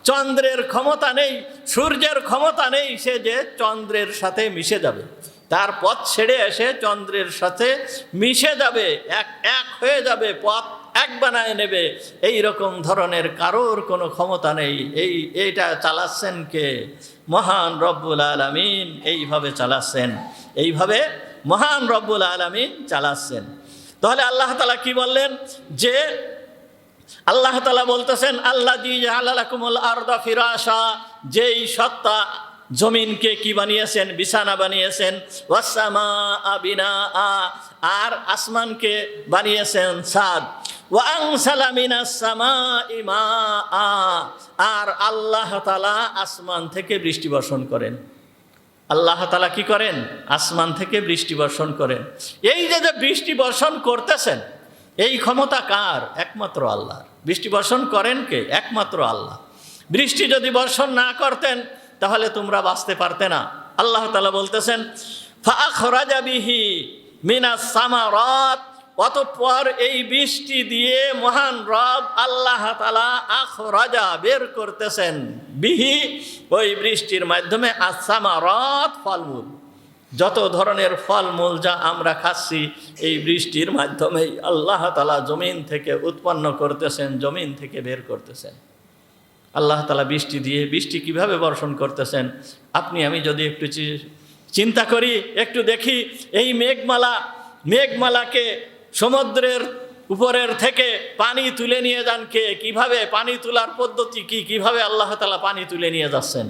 চন্দ্রের ক্ষমতা নেই, সূর্যের ক্ষমতা নেই সে যে চন্দ্রের সাথে মিশে যাবে, তার পথ ছেড়ে এসে চন্দ্রের সাথে মিশে যাবে, এক হয়ে যাবে, পথ এক বানায় নেবে। এই রকম ধরনের কারোর কোনো ক্ষমতা নেই। এইটা চালাচ্ছেন কে? মহান রব্বুল আলামিন এইভাবে চালাচ্ছেন, এইভাবে মহান রব্বুল আলামিন চালাচ্ছেন। তাহলে আল্লাহ তাআলা কি বললেন? যে আল্লাহ তাআলা বলতেছেন, আল্লাযী জাআলা লাকুমুল আরদা ফিরাশা, যেই সত্তা জমিনকে কি বানিয়েছেন? বিছানা বানিয়েছেন। ওয়াস-সামাআ বিনাআ, আর আসমানকে বানিয়েছেন ছাদ। ওয়া আনসালা মিনাস সামাই মাআ, আর আল্লাহ তাআলা আসমান থেকে বৃষ্টি বর্ষণ করেন। আল্লাহ তাআলা কি করেন? আসমান থেকে বৃষ্টি বর্ষণ করেন। এই যে বৃষ্টি বর্ষণ করতেছেন, এই ক্ষমতা কার? একমাত্র আল্লাহর। বৃষ্টি বর্ষণ করেন কে? একমাত্র আল্লাহ। বৃষ্টি যদি বর্ষণ না করতেন তাহলে তোমরা বাঁচতে পারতে না। আল্লাহ তাআলা বলতেছেন, ফাআখরাজা বিহি মিনাস সামারাত, অতঃপর এই বৃষ্টি দিয়ে মহান রব আল্লাহ তাআলা আখরাজা, বের করতেছেন, বিহি, ওই বৃষ্টির মাধ্যমে, আস-সামারাত, ফলমূল। যত ধরনের ফলমূল যা আমরা খাচ্ছি, এই বৃষ্টির মাধ্যমেই আল্লাহ তাআলা জমিন থেকে উৎপন্ন করতেছেন, জমিন থেকে বের করতেছেন। আল্লাহ তাআলা বৃষ্টি দিয়ে, বৃষ্টি কিভাবে বর্ষণ করতেছেন আপনি আমি যদি একটু চিন্তা করি, একটু দেখি, এই মেঘমালাকে সমুদ্রের উপরের থেকে পানি তুলে নিয়ে যান কে? কিভাবে পানি তোলার পদ্ধতি কি? কিভাবে আল্লাহ তাআলা পানি তুলে নিয়ে যাচ্ছেন?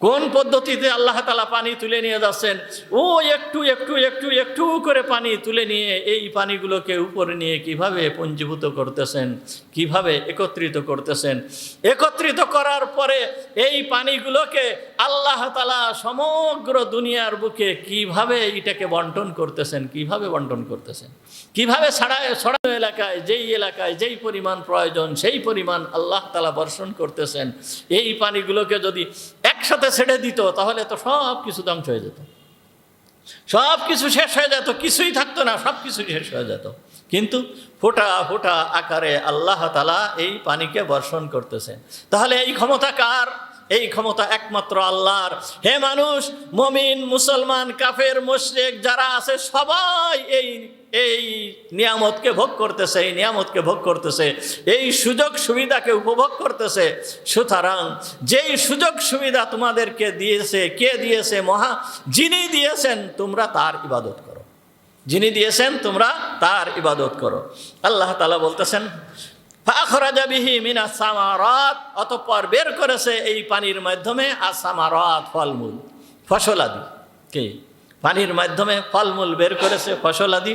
কোন পদ্ধতিতে আল্লাহ তাআলা পানি তুলে নিয়ে যাচ্ছেন? ও একটু একটু একটু একটু করে পানি তুলে নিয়ে এই পানিগুলোকে উপরে নিয়ে কিভাবে পুঞ্জীভূত করতেছেন, কিভাবে একত্রিত করতেছেন। একত্রিত করার পরে এই পানিগুলোকে আল্লাহ তাআলা সমগ্র দুনিয়ার বুকে কিভাবে এটাকে বন্টন করতেছেন, কিভাবে বন্টন করতেছেন, কিভাবে ছড়ানো এলাকায় যেই পরিমাণ প্রয়োজন সেই পরিমাণ আল্লাহ তাআলা বর্ষণ করতেছেন। এই পানিগুলোকে যদি একসাথে ছেড়ে দিত তাহলে তো সব কিছু ধ্বংস হয়ে যেত, সব কিছু শেষ হয়ে যেত, কিছুই থাকতো না, সব কিছু শেষ হয়ে যেত। কিন্তু ফোঁটা ফোঁটা আকারে আল্লাহ তাআলা এই পানিকে বর্ষণ করতেছেন। তাহলে এই ক্ষমতা কার? এই ক্ষমতা একমাত্র আল্লাহর। হে মানুষ, মুমিন, মুসলমান, কাফের, মুশরিক যারা আছে সবাই এই নিয়ামতকে ভোগ করতেছে, এই নিয়ামতকে ভোগ করতেছে, এই সুযোগ সুবিধাকে উপভোগ করতেছে। সুতরাং যেই সুযোগ সুবিধা তোমাদেরকে দিয়েছে, কে দিয়েছে? যিনি দিয়েছেন তোমরা তার ইবাদত করো, যিনি দিয়েছেন তোমরা তার ইবাদত করো। আল্লাহ তাআলা বলতেছেন ফাখরাজা বিহি মিনাস সামারাত, অতঃপর বের করেছে এই পানির মাধ্যমে আসামারাত, ফলমূল, ফসলাদি। কি? পানির মাধ্যমে ফলমূল বের করেছে, ফসলাদি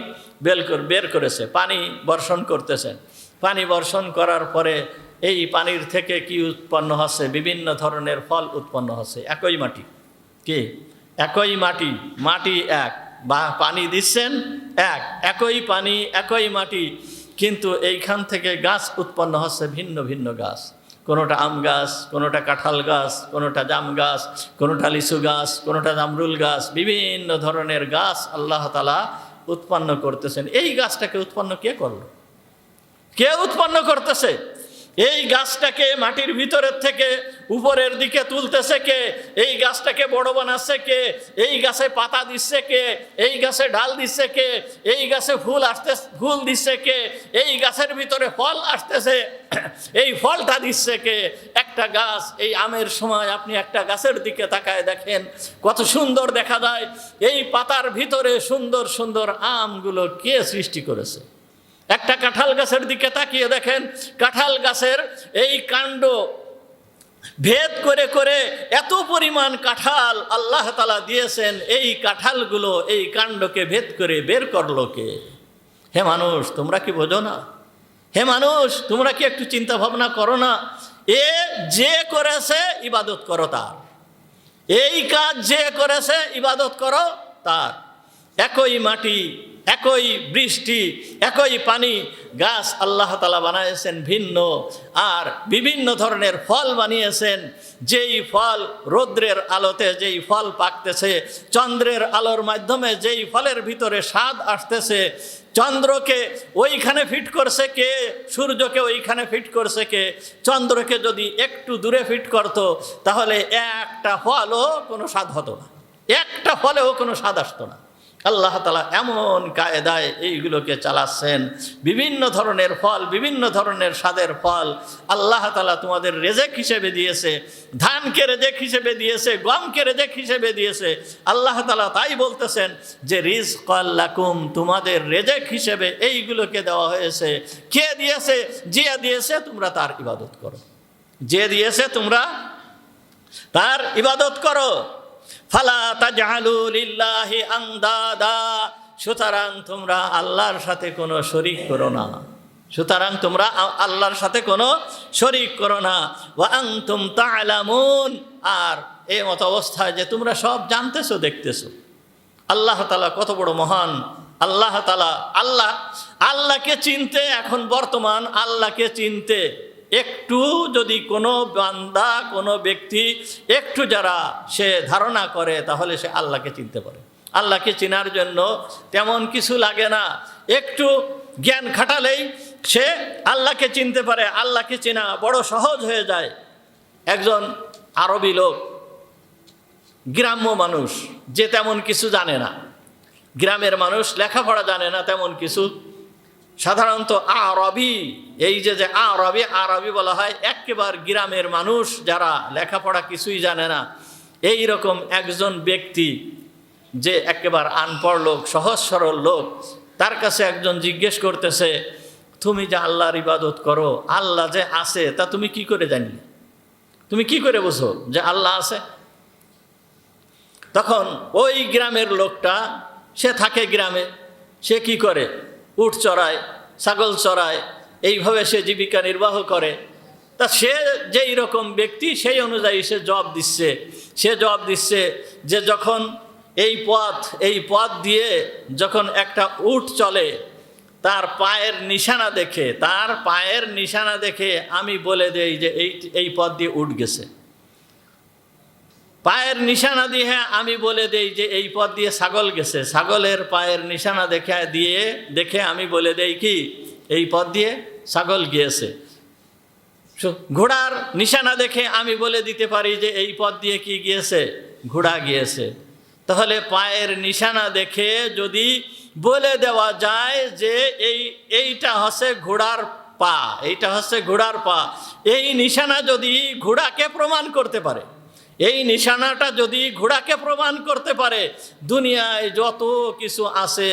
বের করেছে। পানি বর্ষণ করতেছেন। পানি বর্ষণ করার পরে এই পানির থেকে কি উৎপন্ন হচ্ছে? বিভিন্ন ধরনের ফল উৎপন্ন হচ্ছে। একই মাটি, কি? একই মাটি, মাটি এক, বা পানি দিচ্ছেন এক, একই পানি একই মাটি, কিন্তু এইখান থেকে গাছ উৎপন্ন হচ্ছে ভিন্ন ভিন্ন গাছ। কোনোটা আম গাছ, কোনোটা কাঁঠাল গাছ, কোনোটা জাম গাছ, কোনোটা লিচু গাছ, কোনোটা জামরুল গাছ, বিভিন্ন ধরনের গাছ আল্লাহ তাআলা উৎপন্ন করতেছেন। এই গাছটাকে উৎপন্ন কে করলো? কে উৎপন্ন করতেছে? এই গাছটাকে মাটির ভিতরের থেকে উপরের দিকে তুলতেছে কে? এই গাছটাকে বড় বানাচ্ছে কে? এই গাছে পাতা দিচ্ছে কে? এই গাছে ডাল দিচ্ছে কে? এই গাছে ফুল দিচ্ছে কে? এই গাছের ভিতরে ফল আসতেছে, এই ফলটা দিচ্ছে কে? একটা গাছ, এই আমের সময় আপনি একটা গাছের দিকে তাকায় দেখেন কত সুন্দর দেখা যায়। এই পাতার ভিতরে সুন্দর সুন্দর আমগুলো কে সৃষ্টি করেছে? একটা কাঁঠাল গাছের দিকে তাকিয়ে দেখেন, কাঁঠাল গাছের এই কাণ্ড ভেদ করে করে এত পরিমাণ কাঁঠাল আল্লাহ তাআলা দিয়েছেন। এই কাঁঠালগুলো এই কাণ্ডকে ভেদ করে বের করলো কে? হে মানুষ, তোমরা কি বোঝো না? হে মানুষ, তোমরা কি একটু চিন্তা ভাবনা করো না? যে করেছে ইবাদত করো তার, এই কাজ যে করেছে ইবাদত করো তার। একই মাটি, একই বৃষ্টি, একই পানি, গাছ আল্লাহ তাআলা বানিয়েছেন ভিন্ন, আর বিভিন্ন ধরনের ফল বানিয়েছেন। যেই ফল রৌদ্রের আলোতে যেই ফল পাকতেছে, চন্দ্রের আলোর মাধ্যমে যেই ফলের ভিতরে স্বাদ আসতেছে, চন্দ্রকে ওইখানে ফিট করছে কে? সূর্যকে ওইখানে ফিট করছে কে? চন্দ্রকে যদি একটু দূরে ফিট করতো তাহলে একটা ফলও কোনো স্বাদ হতো না, একটা ফলেও কোনো স্বাদ আসতো না। আল্লাহ তাআলা এমন কায়দায় এইগুলোকে চালাচ্ছেন। বিভিন্ন ধরনের ফল, বিভিন্ন ধরনের স্বাদের ফল আল্লাহ তাআলা তোমাদের রেজেক হিসেবে দিয়েছে। ধানকে রেজেক হিসেবে দিয়েছে, গমকে রেজেক হিসেবে দিয়েছে। আল্লাহ তাআলা তাই বলতেছেন যে রিজকাল লাকুম, তোমাদের রেজেক হিসেবে এইগুলোকে দেওয়া হয়েছে। কে দিয়েছে? যে দিয়েছে তোমরা তার ইবাদত করো, যে দিয়েছে তোমরা তার ইবাদত করো। ফালা তাজআলু লিল্লাহি আনদাদা, সুতরাং তোমরা আল্লাহর সাথে কোনো শরীক করো না, সুতরাং তোমরা আল্লাহর সাথে কোনো শরীক করো না। ওয়া আনতুম তা'লামুন, আর এই মত অবস্থায় যে তোমরা সব জানতেছো, দেখতেছো আল্লাহ তাআলা কত বড় মহান। আল্লাহ তাআলা আল্লাহকে চিনতে, এখন বর্তমান আল্লাহকে চিনতে একটু যদি কোনো বান্দা, কোনো ব্যক্তি একটু যারা সে ধারণা করে তাহলে সে আল্লাহকে চিনতে পারে। আল্লাহকে চেনার জন্য তেমন কিছু লাগে না, একটু জ্ঞান খাটালেই সে আল্লাহকে চিনতে পারে। আল্লাহকে চেনা বড় সহজ হয়ে যায়। একজন আরবি লোক, গ্রাম্য মানুষ, যে তেমন কিছু জানে না, গ্রামের মানুষ লেখাপড়া জানে না তেমন কিছু, সাধারণত আরবি, এই যে আরবি বলা হয় একেবারে গ্রামের মানুষ যারা লেখাপড়া কিছুই জানে না, এই রকম একজন ব্যক্তি যে একেবারে আনপড় লোক, সহজ সরল লোক, তার কাছে একজন জিজ্ঞেস করতেছে, তুমি যে আল্লাহর ইবাদত করো, আল্লাহ যে আছে তা তুমি কি করে জানলে? তুমি কি করে বুঝো যে আল্লাহ আছে? তখন ওই গ্রামের লোকটা, সে থাকে গ্রামে, সে কি করে, উট চড়ায়, ছাগল চড়ায়, এইভাবে সে জীবিকা নির্বাহ করে। তা সে যেই রকম ব্যক্তি সেই অনুযায়ী সে জবাব দিচ্ছে যে যখন এই পথ দিয়ে যখন একটা উট চলে, তার পায়ের নিশানা দেখে আমি বলে দেই যে এই পথ দিয়ে উট গেছে। পায়ের নিশানা দিয়ে আমি বলে দেই যে এই পথ দিয়ে ছাগল গেছে। ছাগলের পায়ের নিশানা দেখে আমি বলে দেই কি এই পথ দিয়ে ছাগল গিয়েছে। ঘোড়ার নিশানা দেখে আমি বলে দিতে পারি যে এই পথ দিয়ে কি গিয়েছে, ঘোড়া গিয়েছে। তাহলে পায়ের নিশানা দেখে যদি বলে দেওয়া যায় যে এইটা হচ্ছে ঘোড়ার পা, এই নিশানা যদি ঘোড়াকে প্রমাণ করতে পারে, এই নিশানাটা যদি ঘোড়াকে প্রমাণ করতে পারে, দুনিয়ায় যত কিছু আছে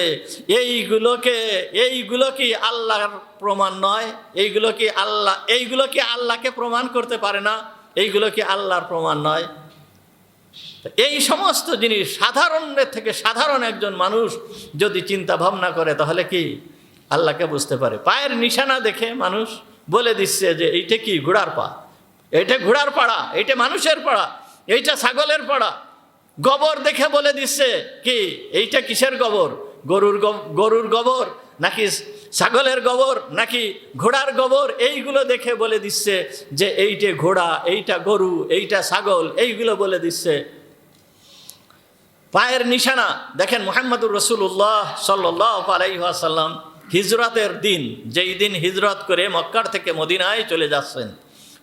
এইগুলো কি আল্লাহর প্রমাণ নয়? এইগুলো কি আল্লাহকে প্রমাণ করতে পারে না? এইগুলো কি আল্লাহর প্রমাণ নয়? এই সমস্ত জিনিস সাধারণের থেকে সাধারণ একজন মানুষ যদি চিন্তা ভাবনা করে তাহলে কি আল্লাহকে বুঝতে পারে। পায়ের নিশানা দেখে মানুষ বলে দিচ্ছে যে এইটা কি ঘোড়ার পা, এইটা ঘোড়ার পাড়া, এইটা মানুষের পাড়া, এইটা ছাগলের পাড়া। গোবর দেখে বলে দিচ্ছে কি এইটা কিসের গোবর, গরুর গোবর নাকি ছাগলের গোবর নাকি ঘোড়ার গোবর, এইগুলো দেখে বলে দিচ্ছে যে এইটা ঘোড়া, এইটা গরু, এইটা ছাগল, এইগুলো বলে দিচ্ছে। পায়ের নিশানা দেখেন, মুহাম্মদুর রাসূলুল্লাহ সাল্লাল্লাহু আলাইহি ওয়াসাল্লাম হিজরতের দিন, যেই দিন হিজরত করে মক্কার থেকে মদিনায় চলে যাচ্ছেন,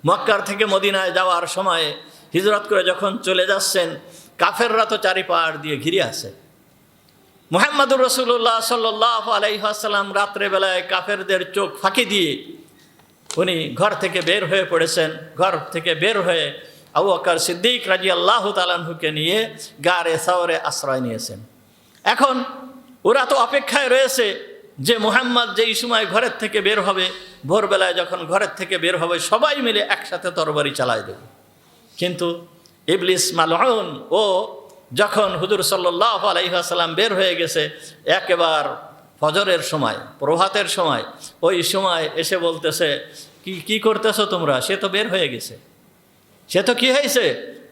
মক্কার থেকে মদিনায় যাওয়ার সময় হিজরত করে যখন চলে যাচ্ছেন, কাফেররা তো চারিপাশ দিয়ে ঘিরে আছে। মুহাম্মদুর রাসূলুল্লাহ সাল্লাল্লাহু আলাইহি ওয়াসাল্লাম রাত্রেবেলায় কাফেরদের চোখ ফাঁকি দিয়ে উনি ঘর থেকে বের হয়ে পড়েছেন। ঘর থেকে বের হয়ে আবু বকর সিদ্দিক রাদিয়াল্লাহু তাআলা আনহুকে নিয়ে গারে সাওরে আশ্রয় নিয়েছেন। এখন ওরা তো অপেক্ষায় রয়েছে যে মুহাম্মদ যেই সময় ঘরের থেকে বের হবে, ভোরবেলায় যখন ঘরের থেকে বের হবে সবাই মিলে একসাথে তরবারি চালায় দেবে। কিন্তু ইবলিস মালউন ও যখন হুজুর সাল্লাল্লাহু আলাইহি ওয়াসাল্লাম বের হয়ে গেছে একেবারে ফজরের সময়, প্রভাতের সময়, ওই সময় এসে বলতেছে কি করতেছো তোমরা? সে তো বের হয়ে গেছে, সে তো কি হয়েছে,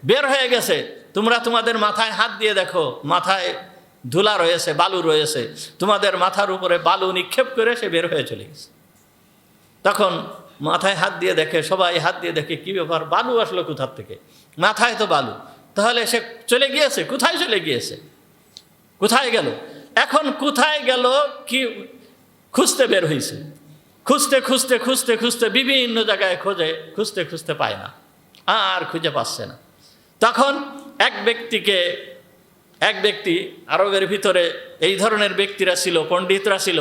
বের হয়ে গেছে। তোমরা তোমাদের মাথায় হাত দিয়ে দেখো, মাথায় ধুলা রয়েছে, বালু রয়েছে, তোমাদের মাথার উপরে বালু নিক্ষেপ করে সে বের হয়ে চলে গেছে। তখন মাথায় হাত দিয়ে দেখে, সবাই হাত দিয়ে দেখে কি ব্যাপার, বালু আসলো কোথার থেকে? মাথায় তো বালু, তাহলে সে চলে গিয়েছে, কোথায় চলে গিয়েছে, কোথায় গেল? এখন কোথায় গেল কি খুঁজতে বের হয়েছে, খুঁজতে বিভিন্ন জায়গায় খুঁজতে পায় না, আর খুঁজে পাচ্ছে না। তখন এক ব্যক্তি আরবের ভিতরে এই ধরনের ব্যক্তিরা ছিল, পণ্ডিতরা ছিল,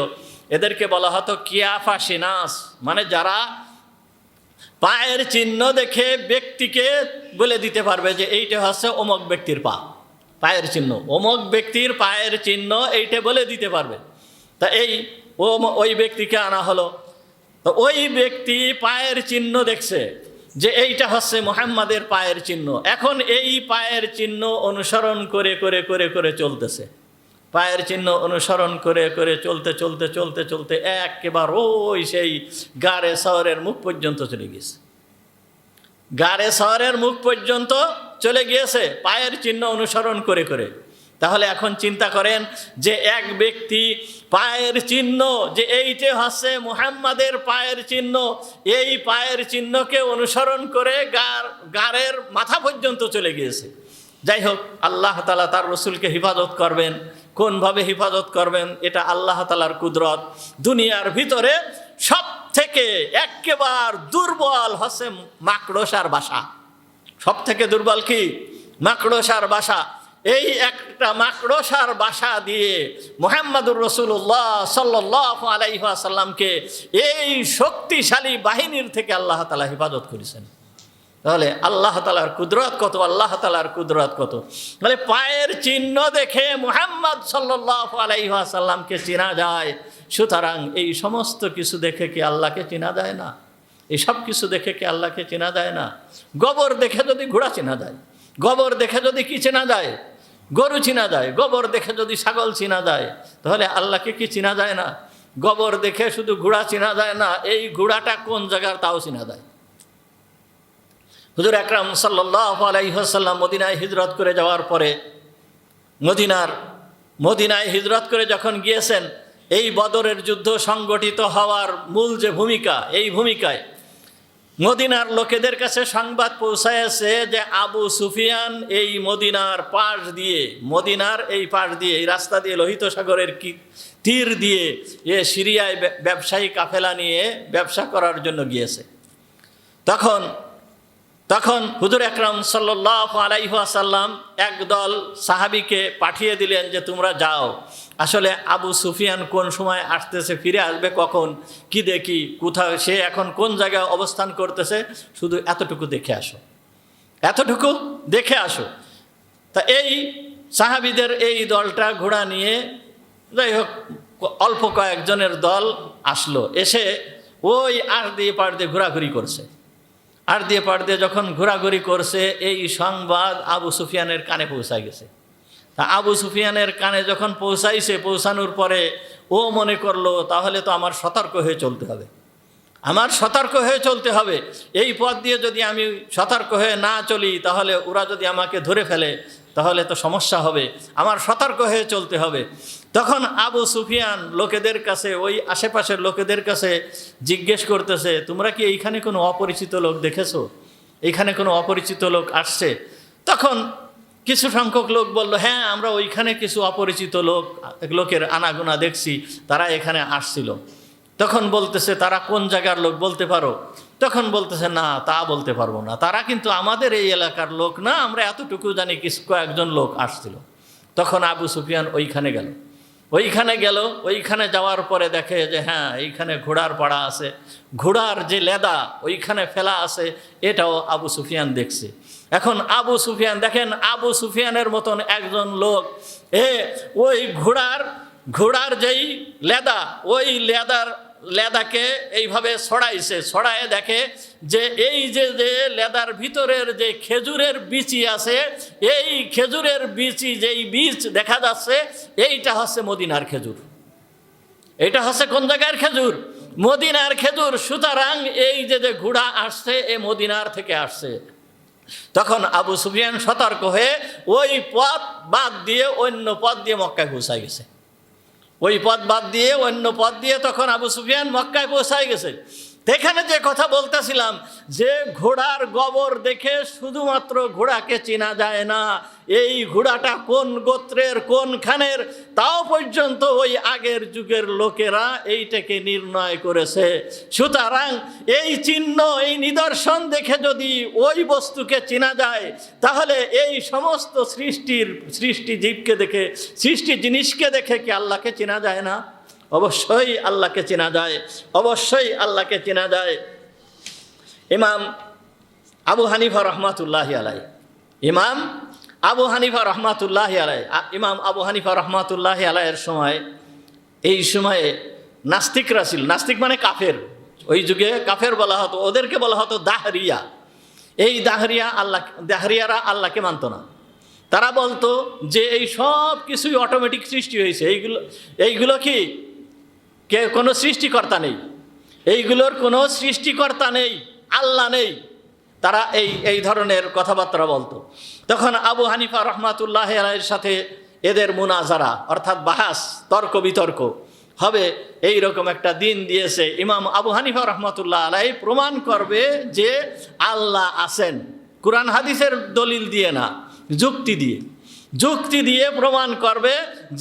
এদেরকে বলা হতো কিয়াফা সিনাস, মানে যারা পায়ের চিহ্ন দেখে ব্যক্তিকে বলে দিতে পারবে যে এইটা হচ্ছে অমুক ব্যক্তির পা, পায়ের চিহ্ন, অমুক ব্যক্তির পায়ের চিহ্ন এইটা বলে দিতে পারবে। তা ওই ব্যক্তিকে আনা হলো। তো ওই ব্যক্তি পায়ের চিহ্ন দেখছে যে এইটা হচ্ছে মুহাম্মাদের পায়ের চিহ্ন। এখন এই পায়ের চিহ্ন অনুসরণ করে চলতেছে, পায়ের চিহ্ন অনুসরণ করে চলতে একেবারে ওই সেই গারে সাওরের মুখ পর্যন্ত চলে গিয়েছে, গারে সাওরের মুখ পর্যন্ত চলে গিয়েছে পায়ের চিহ্ন অনুসরণ করে। তাহলে এখন চিন্তা করেন যে এক ব্যক্তি পায়ের চিহ্ন, যে এইটা হচ্ছে মুহাম্মাদের পায়ের চিহ্ন, এই পায়ের চিহ্নকে অনুসরণ করে গারের মাথা পর্যন্ত চলে গিয়েছে। যাই হোক, আল্লাহ তাআলা তার রসুলকে হিফাজত করবেন। কোনভাবে হিফাজত করবেন এটা আল্লাহ তাআলার কুদরত। দুনিয়ার ভিতরে সব থেকে একেবারে দুর্বল হচ্ছে মাকড়সার বাসা। সব থেকে দুর্বল কি? মাকড়সার বাসা। এই একটা মাকড়সার বাসা দিয়ে মুহাম্মদুর রাসূলুল্লাহ সাল্লাল্লাহু আলাইহি ওয়াসাল্লামকে এই শক্তিশালী বাহিনীর থেকে আল্লাহ তাআলা হিফাজত করেছেন। তাহলে আল্লাহ তাআলার কুদরত কত, আল্লাহ তাআলার কুদরত কত। মানে পায়ের চিহ্ন দেখে মুহাম্মদ সাল্লাল্লাহু আলাইহি ওয়াসাল্লামকে চেনা যায়। সুতরাং এই সমস্ত কিছু দেখে কি আল্লাহকে চেনা যায় না? এই সব কিছু দেখে কি আল্লাহকে চেনা যায় না? গোবর দেখে যদি ঘোড়া চেনা যায়, গোবর দেখে যদি কি চেনা যায়, গরু চিনা যায়, গোবর দেখে যদি ছাগল চিনা যায়, তাহলে আল্লাহকে কি চিনা যায় না? গোবর দেখে শুধু ঘোড়া চিনা যায় না, এই ঘোড়াটা কোন জায়গার তাও চিনা যায়। হুজুর আকরাম সাল্লাল্লাহু আলাইহি ওয়াসাল্লাম মদিনায় হিজরত করে যাওয়ার পরে, মদিনায় হিজরত করে যখন গিয়েছেন, এই বদরের যুদ্ধ সংগঠিত হওয়ার মূল যে ভূমিকা, এই ভূমিকায় মদিনার লোকেদের কাছে সংবাদ পৌঁছায়ছে যে আবু সুফিয়ান এই মদিনার পাশ দিয়ে, এই রাস্তা দিয়ে, লোহিত সাগরের তীর দিয়ে সিরিয়ায় ব্যবসায়ী কাফেলা নিয়ে ব্যবসা করার জন্য গিয়েছে। তখন হুজুর আকরাম সাল্লাল্লাহু আলাইহি ওয়াসাল্লাম একদল সাহাবীকে পাঠিয়ে দিলেন যে তোমরা যাও, আসলে আবু সুফিয়ান কোন সময় আসতেছে, ফিরে আসবে কখন, কি দেখি কোথাও সে এখন কোন জায়গায় অবস্থান করতেছে, শুধু এতটুকু দেখে আসো। তা এই সাহাবীদের এই দলটা ঘোড়া নিয়ে, যাই হোক অল্প কয়েকজনের দল আসলো, এসে ওই আড় দিয়ে পাড় দিয়ে ঘোরাঘুরি করছে। যখন ঘোরাঘুরি করছে, এই সংবাদ আবু সুফিয়ানের কানে পৌঁছায় গেছে। তা আবু সুফিয়ানের কানে যখন পৌঁছানোর পরে ও মনে করলো তাহলে তো আমার সতর্ক হয়ে চলতে হবে, এই পথ দিয়ে যদি আমি সতর্ক হয়ে না চলি, তাহলে ওরা যদি আমাকে ধরে ফেলে তাহলে তো সমস্যা হবে, আমার সতর্ক হয়ে চলতে হবে। তখন আবু সুফিয়ান লোকেদের কাছে, ওই আশেপাশের লোকেদের কাছে জিজ্ঞেস করতেছে, তোমরা কি এইখানে কোনো অপরিচিত লোক দেখেছো? এইখানে কোনো অপরিচিত লোক আসছে? তখন কিছু সংখ্যক লোক বলল, হ্যাঁ আমরা ওইখানে কিছু অপরিচিত লোকের আনাগোনা দেখছি, তারা এখানে আসছিল। তখন বলতেছে, তারা কোন জায়গার লোক বলতে পারো? তখন বলতেছে, না তা বলতে পারবো না, তারা কিন্তু আমাদের এই এলাকার লোক না, আমরা এতটুকু জানি কয়েকজন লোক আসছিল। তখন আবু সুফিয়ান ওইখানে গেল, ওইখানে যাওয়ার পরে দেখে যে হ্যাঁ এইখানে ঘোড়ার পাড়া আছে, ঘোড়ার যে লেদা ওইখানে ফেলা আছে, এটাও আবু সুফিয়ান দেখছে। এখন আবু সুফিয়ান দেখেন, আবু সুফিয়ানের মতন একজন লোক ওই ঘোড়ার যেই লেদা, ওই লেদাকে এইভাবে ছড়ায় দেখে যে এই যে লেদার ভিতরের যে খেজুরের বিচি আছে, এই খেজুরের বিচি যেই বীজ দেখা যাচ্ছে, এইটা হচ্ছে মদিনার খেজুর। এটা হচ্ছে কোন জায়গার খেজুর? মদিনার খেজুর। সুতরাং এই যে ঘোড়া আসছে, এ মদিনার থেকে আসছে। তখন আবু সুফিয়ান সতর্ক হয়ে ওই পথ বাদ দিয়ে অন্য পথ দিয়ে মক্কায় পৌঁছায় গেছে। ওই পথ বাদ দিয়ে অন্য পথ দিয়ে তখন আবু সুফিয়ান মক্কায় পৌঁছায় গেছে। এখানে যে কথা বলতেছিলাম, যে ঘোড়ার গোবর দেখে শুধুমাত্র ঘোড়াকে চেনা যায় না, এই ঘোড়াটা কোন গোত্রের কোনখানের তাও পর্যন্ত ওই আগের যুগের লোকেরা এইটাকে নির্ণয় করেছে। সুতরাং এই চিহ্ন, এই নিদর্শন দেখে যদি ওই বস্তুকে চেনা যায়, তাহলে এই সমস্ত সৃষ্টি জীবকে দেখে, সৃষ্টি জিনিসকে দেখে কি আল্লাহকে চেনা যায় না? অবশ্যই আল্লাহকে চেনা যায়। ইমাম আবু হানিফা রহমাতুল্লাহি আলাইহি ইমাম আবু হানিফা রহমাতুল্লাহি আলাইহির সময়, এই সময়ে নাস্তিকরা ছিল। নাস্তিক মানে কাফের, ওই যুগে কাফের বলা হতো, ওদেরকে বলা হতো দাহরিয়া। এই দাহরিয়ারা আল্লাহকে মানত না। তারা বলতো যে এই সব কিছুই অটোমেটিক সৃষ্টি হয়েছে, এইগুলো কি কোনো সৃষ্টিকর্তা নেই, এইগুলোর কোনো সৃষ্টিকর্তা নেই, আল্লাহ নেই। তারা এই ধরনের কথাবার্তা বলতো। তখন আবু হানিফা রহমাতুল্লাহি আলাইহির সাথে এদের মুনাজারা, অর্থাৎ বাহাস, তর্ক বিতর্ক হবে, এই রকম একটা দিন দিয়েছে। ইমাম আবু হানিফা রহমাতুল্লাহ আলাইহি প্রমাণ করবে যে আল্লাহ আছেন, কুরআন হাদিসের দলিল দিয়ে না, যুক্তি দিয়ে প্রমাণ করবে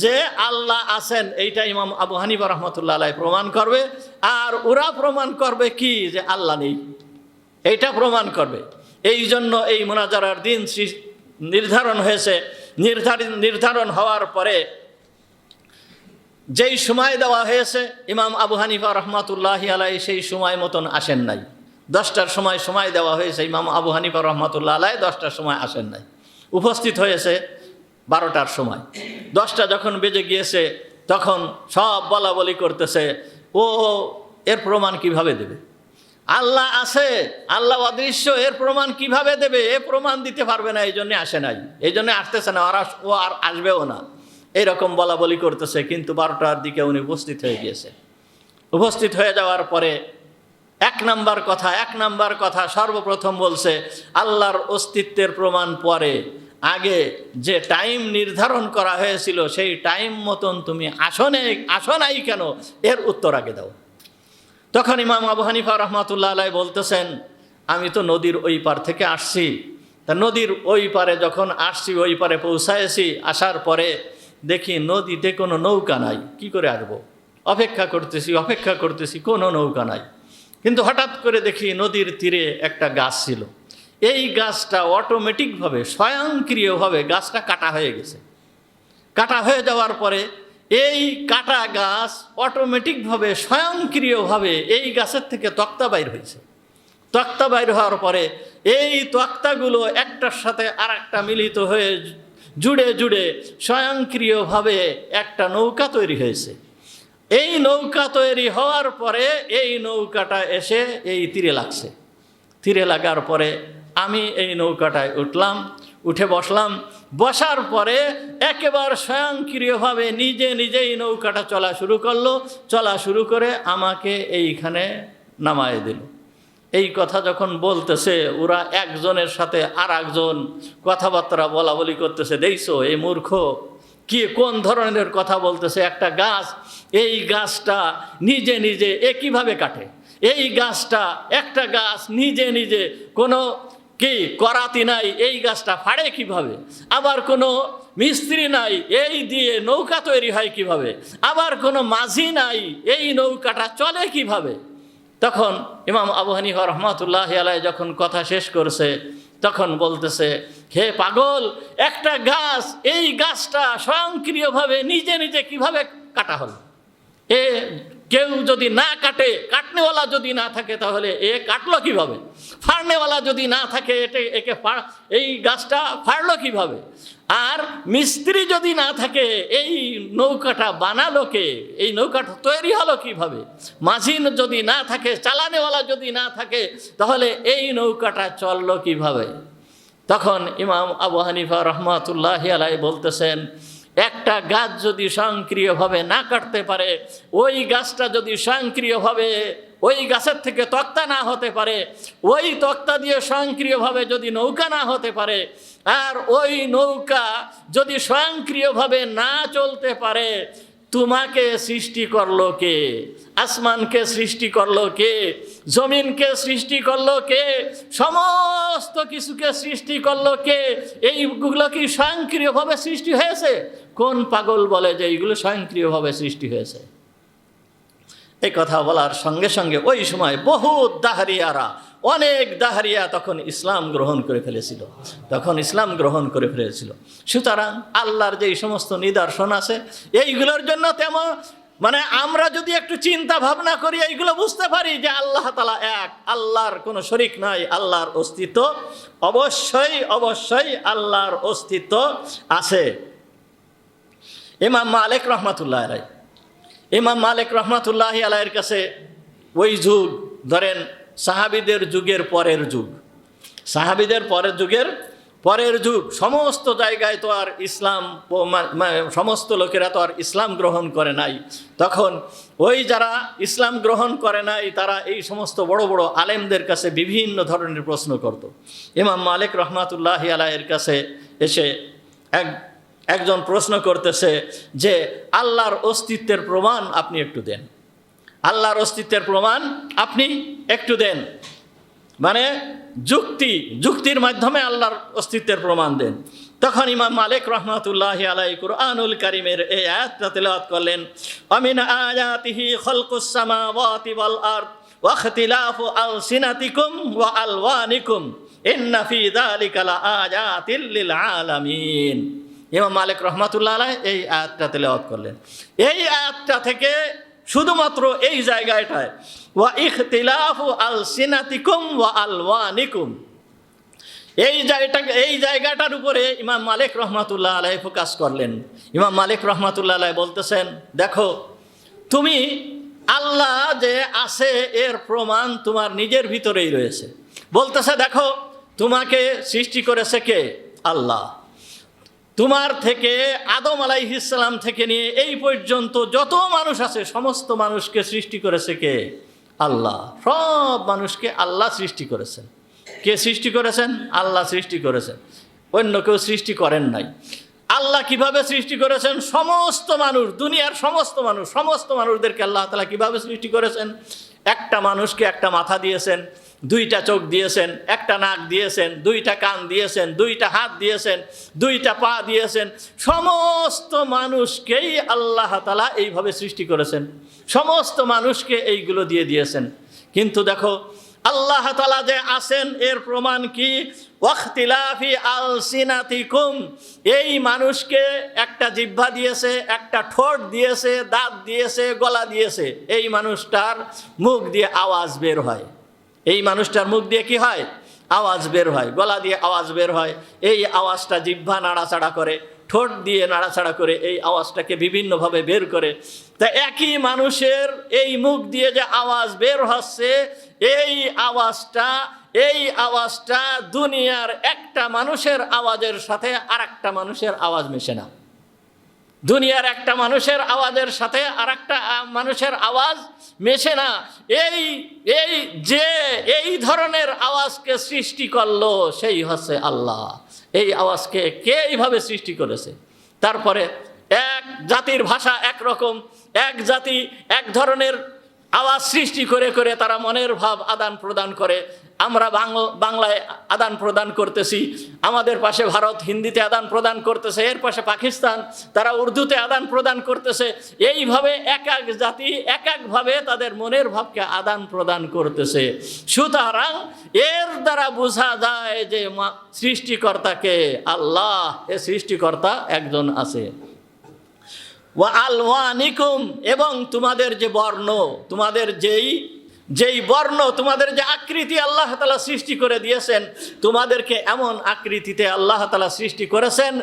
যে আল্লাহ আছেন। এইটা ইমাম আবু হানিফা রহমাতুল্লাহ আলাইহি প্রমাণ করবে। আর ওরা প্রমাণ করবে কি? যে আল্লাহ নেই, এইটা প্রমাণ করবে। এই জন্য এই মুনাজারার দিন নির্ধারণ হয়েছে। নির্ধারণ হওয়ার পরে যেই সময় দেওয়া হয়েছে, ইমাম আবু হানিফা রহমাতুল্লাহি আলাইহি সেই সময় মতন আসেন নাই। 10টার সময় দেওয়া হয়েছে, ইমাম আবু হানিফা রহমাতুল্লাহ আলাইহি 10টার সময় আসেন নাই, উপস্থিত হয়েছে 12টার সময়। 10টা যখন বেজে গিয়েছে, তখন সব বলা বলি করতেছে, এর প্রমাণ কিভাবে দেবে? আল্লাহ আছে, আল্লাহ অদৃশ্য, এর প্রমাণ কিভাবে দেবে? এ প্রমাণ দিতে পারবে না, এই জন্যে আসে নাই, এই জন্যে আসতেছে না, ও আর আসবেও না, এইরকম বলা বলি করতেছে। কিন্তু 12টার দিকে উনি উপস্থিত হয়ে গিয়েছে। উপস্থিত হয়ে যাওয়ার পরে এক নাম্বার কথা সর্বপ্রথম বলছে, আল্লাহর অস্তিত্বের প্রমাণ পরে, আগে যে টাইম নির্ধারণ করা হয়েছিল সেই টাইম মতন তুমি আসো নাই কেন, এর উত্তর আগে দাও। তখন ইমাম আবু হানিফা রহমাতুল্লাহ আলাইহি বলতেছেন, আমি তো নদীর ওই পার থেকে আসছি, তা নদীর ওই পারে যখন আসছি, ওই পারে পৌঁছায়েছি, আসার পরে দেখি নদীতে কোনো নৌকা নাই, কি করে আসবো? অপেক্ষা করতেছি, কোনো নৌকা নাই। কিন্তু হঠাৎ করে দেখি নদীর তীরে একটা গাছ ছিল। এই গাছটা অটোমেটিকভাবে, স্বয়ংক্রিয়ভাবে গাছটা কাটা হয়ে গেছে। কাটা হয়ে যাওয়ার পরে এই কাটা গাছ অটোমেটিকভাবে, স্বয়ংক্রিয়ভাবে এই গাছের থেকে তক্তা বাইর হয়েছে। তক্তা বাইর হওয়ার পরে এই তক্তাগুলো একটার সাথে আর একটা মিলিত হয়ে জুড়ে স্বয়ংক্রিয়ভাবে একটা নৌকা তৈরি হয়েছে। এই নৌকা তৈরি হওয়ার পরে এই নৌকাটা এসে এই তীরে লাগছে। তীরে লাগার পরে আমি এই নৌকাটায় উঠলাম, উঠে বসলাম। বসার পরে একেবারে স্বয়ংক্রিয়ভাবে নিজেই নৌকাটা চলা শুরু করলো। চলা শুরু করে আমাকে এইখানে নামায় দিল। এই কথা যখন বলতেছে, ওরা একজনের সাথে আর একজন কথাবার্তা বলা বলি করতেছে, দেখছো এই মূর্খ কোন ধরনের কথা বলতেছে। একটা গাছ, এই গাছটা নিজে একইভাবে কাটে। এই গাছটা, একটা গাছ নিজে কোনো করাতি নাই, এই গাছটা ফাড়ে কিভাবে? আবার কোনো মিস্ত্রি নাই, এই দিয়ে নৌকা তৈরি হয় কিভাবে? আবার কোনো মাঝি নাই, এই নৌকাটা চলে কিভাবে? তখন ইমাম আবু হানিফা রহমাতুল্লাহি আলাইহি যখন কথা শেষ করছে, তখন বলতেছে, হে পাগল, একটা গাছ, এই গাছটা স্বয়ংক্রিয়ভাবে নিজে কিভাবে কাটা হলো? কেউ যদি না কাটে, কাটনেওয়ালা যদি না থাকে, তাহলে কাটলো কিভাবে? ফাড়নেওয়ালা যদি না থাকে, এই গাছটা ফাড়লো কিভাবে? আর মিস্ত্রি যদি না থাকে, এই নৌকাটা বানালো কে? এই নৌকাটা তৈরি হলো কিভাবে? মাঝি যদি না থাকে, চালানেওয়ালা যদি না থাকে, তাহলে এই নৌকাটা চললো কিভাবে? তখন ইমাম আবু হানিফা রহমাতুল্লাহি আলাইহি বলতেছেন, একটা গাছ যদি স্বয়ংক্রিয়ভাবে না কাটতে পারে, ওই গাছটা যদি স্বয়ংক্রিয়ভাবে ওই গাছের থেকে তক্তা না হতে পারে, ওই তক্তা দিয়ে স্বয়ংক্রিয়ভাবে যদি নৌকা না হতে পারে, আর ওই নৌকা যদি স্বয়ংক্রিয়ভাবে না চলতে পারে, তোমাকে সৃষ্টি করলো কে? আসমানকে সৃষ্টি করলো কে? জমিনকে সৃষ্টি করলো কে? সমস্ত কিছুকে সৃষ্টি করলো কে? এইগুলো কি স্বয়ংক্রিয়ভাবে সৃষ্টি হয়েছে? কোন পাগল বলে যে এইগুলো স্বয়ংক্রিয়ভাবে সৃষ্টি হয়েছে? এই কথা বলার সঙ্গে সঙ্গে ওই সময় বহুত দাহরিয়ারা, অনেক দাহরিয়া তখন ইসলাম গ্রহণ করে ফেলেছিল। সুতরাং আল্লাহর যেই সমস্ত নিদর্শন আছে, এইগুলোর জন্য তেমন আমরা যদি একটু চিন্তা ভাবনা করি, এইগুলো বুঝতে পারি যে আল্লাহ তাআলা এক, আল্লাহর কোনো শরীক নাই, আল্লাহর অস্তিত্ব অবশ্যই আল্লাহর অস্তিত্ব আছে। ইমাম মালিক রহমাতুল্লাহি আলাইহির কাছে ওই যুগ, ধরেন সাহাবীদের যুগের পরের যুগ, সমস্ত জায়গায় তো আর ইসলাম, সমস্ত লোকেরা তো আর ইসলাম গ্রহণ করে নাই। তখন ওই যারা ইসলাম গ্রহণ করে নাই, তারা এই সমস্ত বড় বড় আলেমদের কাছে বিভিন্ন ধরনের প্রশ্ন করত। ইমাম মালিক রহমাতুল্লাহি আলাইহির কাছে এসে একজন প্রশ্ন করতেছে যে, আল্লাহর অস্তিত্বের প্রমাণ আপনি একটু দেন, আল্লাহর অস্তিত্বের প্রমাণ আপনি একটু দেন, মানে যুক্তির মাধ্যমে আল্লাহর অস্তিত্বের প্রমাণ দেন। তখন ইমাম মালিক রহমাতুল্লাহি আলাইহি কুরআনুল কারীমের এই আয়াতটা তেলাওয়াত করলেন, আমিন আয়াতিহি খালকুস সামাওয়াতি ওয়াল আরদ ওয়া ইখতিলাফু আলসিনাতিকুম ওয়া আলওয়ানিকুম ইন্না ফি যালিকা লাআয়াতিল লিল আলামিন। ইমাম মালিক রহমাতুল্লাহ আলাইহি এই আয়াতটা তেলাওয়াত করলেন। এই আয়াতটা থেকে শুধুমাত্র এই জায়গাটায় ওয়া ইখতিলাফু আলসিনাতিকুম ওয়া আলওয়ানিকুম, এই জায়গাটার উপরে ইমাম মালিক রহমাতুল্লাহ আলাইহি ফোকাস করলেন। ইমাম মালিক রহমাতুল্লাহ আলাইহি বলতেছেন, দেখো তুমি আল্লাহ যে আছে এর প্রমাণ তোমার নিজের ভিতরেই রয়েছে। বলতেছে দেখো তোমাকে সৃষ্টি করেছে কে? আল্লাহ। তোমার থেকে আদম আলাইহিস সালাম থেকে নিয়ে এই পর্যন্ত যত মানুষ আছে সমস্ত মানুষকে সৃষ্টি করেছে কে? আল্লাহ। সব মানুষকে আল্লাহ সৃষ্টি করেছেন। কে সৃষ্টি করেছেন? আল্লাহ সৃষ্টি করেছেন, অন্য কেউ সৃষ্টি করেন নাই। আল্লাহ কিভাবে সৃষ্টি করেছেন? সমস্ত মানুষ, দুনিয়ার সমস্ত মানুষদেরকে আল্লাহ তাআলা কিভাবে সৃষ্টি করেছেন? একটা মানুষকে একটা মাথা দিয়েছেন, দুইটা চোখ দিয়েছেন, একটা নাক দিয়েছেন, দুইটা কান দিয়েছেন, দুইটা হাত দিয়েছেন, দুইটা পা দিয়েছেন। সমস্ত মানুষকেই আল্লাহ তাআলা এইভাবে সৃষ্টি করেছেন, সমস্ত মানুষকে এইগুলো দিয়ে দিয়েছেন। কিন্তু দেখো আল্লাহ তাআলা যে আছেন এর প্রমাণ কি? ওয়াখতিলাফি আলসিনাতিকুম, এই মানুষকে একটা জিহ্বা দিয়েছে, একটা ঠোঁট দিয়েছে, দাঁত দিয়েছে, গলা দিয়েছে। এই মানুষটার মুখ দিয়ে আওয়াজ বের হয়। এই মানুষটার মুখ দিয়ে কি হয়? আওয়াজ বের হয়, গলা দিয়ে আওয়াজ বের হয়। এই আওয়াজটা জিহ্বা নাড়াচাড়া করে, ঠোঁট দিয়ে নাড়াচাড়া করে এই আওয়াজটাকে বিভিন্নভাবে বের করে। তা একই মানুষের এই মুখ দিয়ে যে আওয়াজ বের হচ্ছে, এই আওয়াজটা দুনিয়ার একটা মানুষের আওয়াজের সাথে আর একটা মানুষের আওয়াজ মেশে না। দুনিয়ার একটা মানুষের আওয়াজের সাথে আর একটা মানুষের আওয়াজ মেশে না। এই ধরনের আওয়াজকে সৃষ্টি করলো সেই হচ্ছে আল্লাহ। এই আওয়াজকে কে এইভাবে সৃষ্টি করেছে? তারপরে এক জাতির ভাষা একরকম, এক জাতি এক ধরনের আওয়াজ সৃষ্টি করে করে তারা মনের ভাব আদান প্রদান করে। আমরা বাংলায় আদান প্রদান করতেছি, আমাদের পাশে ভারত হিন্দিতে আদান প্রদান করতেছে, এর পাশে পাকিস্তান তারা উর্দুতে আদান প্রদান করতেছে। এইভাবে এক এক জাতি এক একভাবে তাদের মনের ভাবকে আদান প্রদান করতেছে। সুতরাং এর দ্বারা বোঝা যায় যে সৃষ্টিকর্তাকে আল্লাহ, এ সৃষ্টিকর্তা একজন আছে। ওয়া আলওয়ানিকুম, এবং তোমাদের যে বর্ণ, তোমাদের যেই বর্ণ, তোমাদের যে আকৃতি আল্লাহ তাআলা সৃষ্টি করে দিয়েছেন, তোমাদেরকে এমন আকৃতিতে আল্লাহ তাআলা সৃষ্টি করেছেন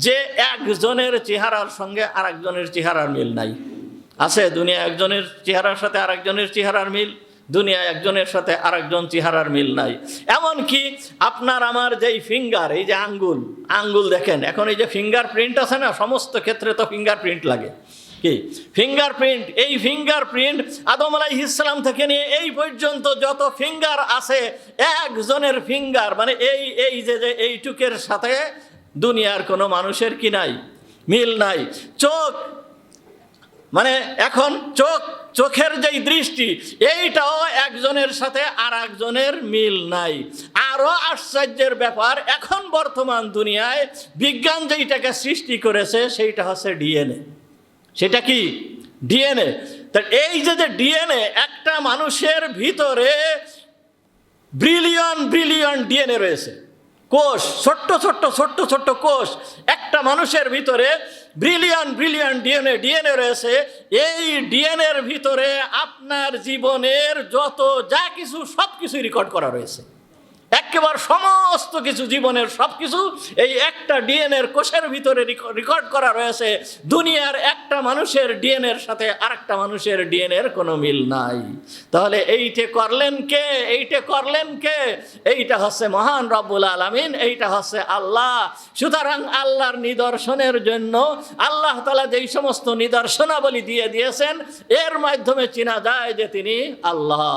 যে একজনের চেহারার সঙ্গে আরেকজনের চেহারার মিল নাই। আছে দুনিয়া একজনের চেহারার সাথে আরেকজনের চেহারার মিল? দুনিয়া একজনের সাথে আরেকজন চেহারার মিল নাই। এমনকি আপনার আমার যেই ফিঙ্গার, এই যে আঙ্গুল দেখেন, এখন এই যে ফিঙ্গার প্রিন্ট আছে না, সমস্ত ক্ষেত্রে তো ফিঙ্গার প্রিন্ট লাগে। কি ফিঙ্গারপ্রিন্ট? এই ফিঙ্গারপ্রিন্ট আদম আলাইহিস সালাম থেকে নিয়ে এই পর্যন্ত যত ফিঙ্গার আছে, একজনের ফিঙ্গার মানে এই যে এইটুকের সাথে দুনিয়ার কোনো মানুষের কি নাই? মিল নাই। চোখ মানে এখন চোখের যেই দৃষ্টি, এইটাও একজনের সাথে আর একজনের মিল নাই। আরো আশ্চর্যের ব্যাপার, এখন বর্তমান দুনিয়ায় বিজ্ঞান যেইটাকে সৃষ্টি করেছে সেইটা হচ্ছে ডিএনএ। সেটা কি? ডিএনএ। তা এই যে ডিএনএ, একটা মানুষের ভিতরে ব্রিলিয়ন ডিএনএ রয়েছে। কোষ, ছোট্ট কোষ, একটা মানুষের ভিতরে ব্রিলিয়ন ডিএনএ রয়েছে। এই ডিএনএর ভিতরে আপনার জীবনের যত যা কিছু সব কিছু রেকর্ড করা রয়েছে। একেবারে সমস্ত কিছু, জীবনের সব কিছু এই একটা ডিএনএর কোষের ভিতরে রেকর্ড করা রয়েছে। দুনিয়ার একটা মানুষের ডিএনএর সাথে আরেকটা মানুষের ডিএনএর কোনো মিল নাই। তাহলে এইটা করলেন কে? এইটা হচ্ছে মহান রব্বুল আলামিন, এইটা হচ্ছে আল্লাহ। সুতরাং আল্লাহর নিদর্শনের জন্য আল্লাহ তাআলা যেই সমস্ত নিদর্শনাবলী দিয়ে দিয়েছেন, এর মাধ্যমে চেনা যায় যে তিনি আল্লাহ।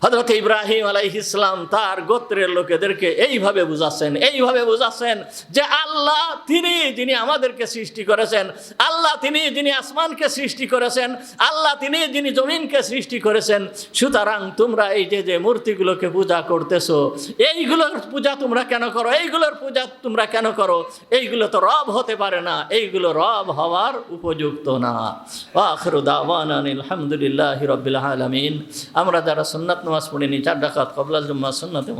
হযরত ইব্রাহিম আলাইহিস সালাম তার গোত্রের লোকেদেরকে এইভাবে বুঝাচ্ছেন যে আল্লাহ তিনি যিনি আমাদেরকে সৃষ্টি করেছেন, আল্লাহ তিনি যিনি আসমানকে সৃষ্টি করেছেন, আল্লাহ তিনি যিনি জমিনকে সৃষ্টি করেছেন। সুতরাং তোমরা এই যে মূর্তিগুলোকে পূজা করতেছো, এইগুলোর পূজা তোমরা কেন করো? এইগুলো তো রব হতে পারে না, এইগুলো রব হওয়ার উপযুক্ত না। ওয়া আখিরু দাওয়ানা আলহামদুলিল্লাহি রাব্বিল আলামিন। আমরা যারা সুন্নাত নামাজ পড়িনি, 4 রাকাত ক্বাবলাল জুমআহ সুন্নাতে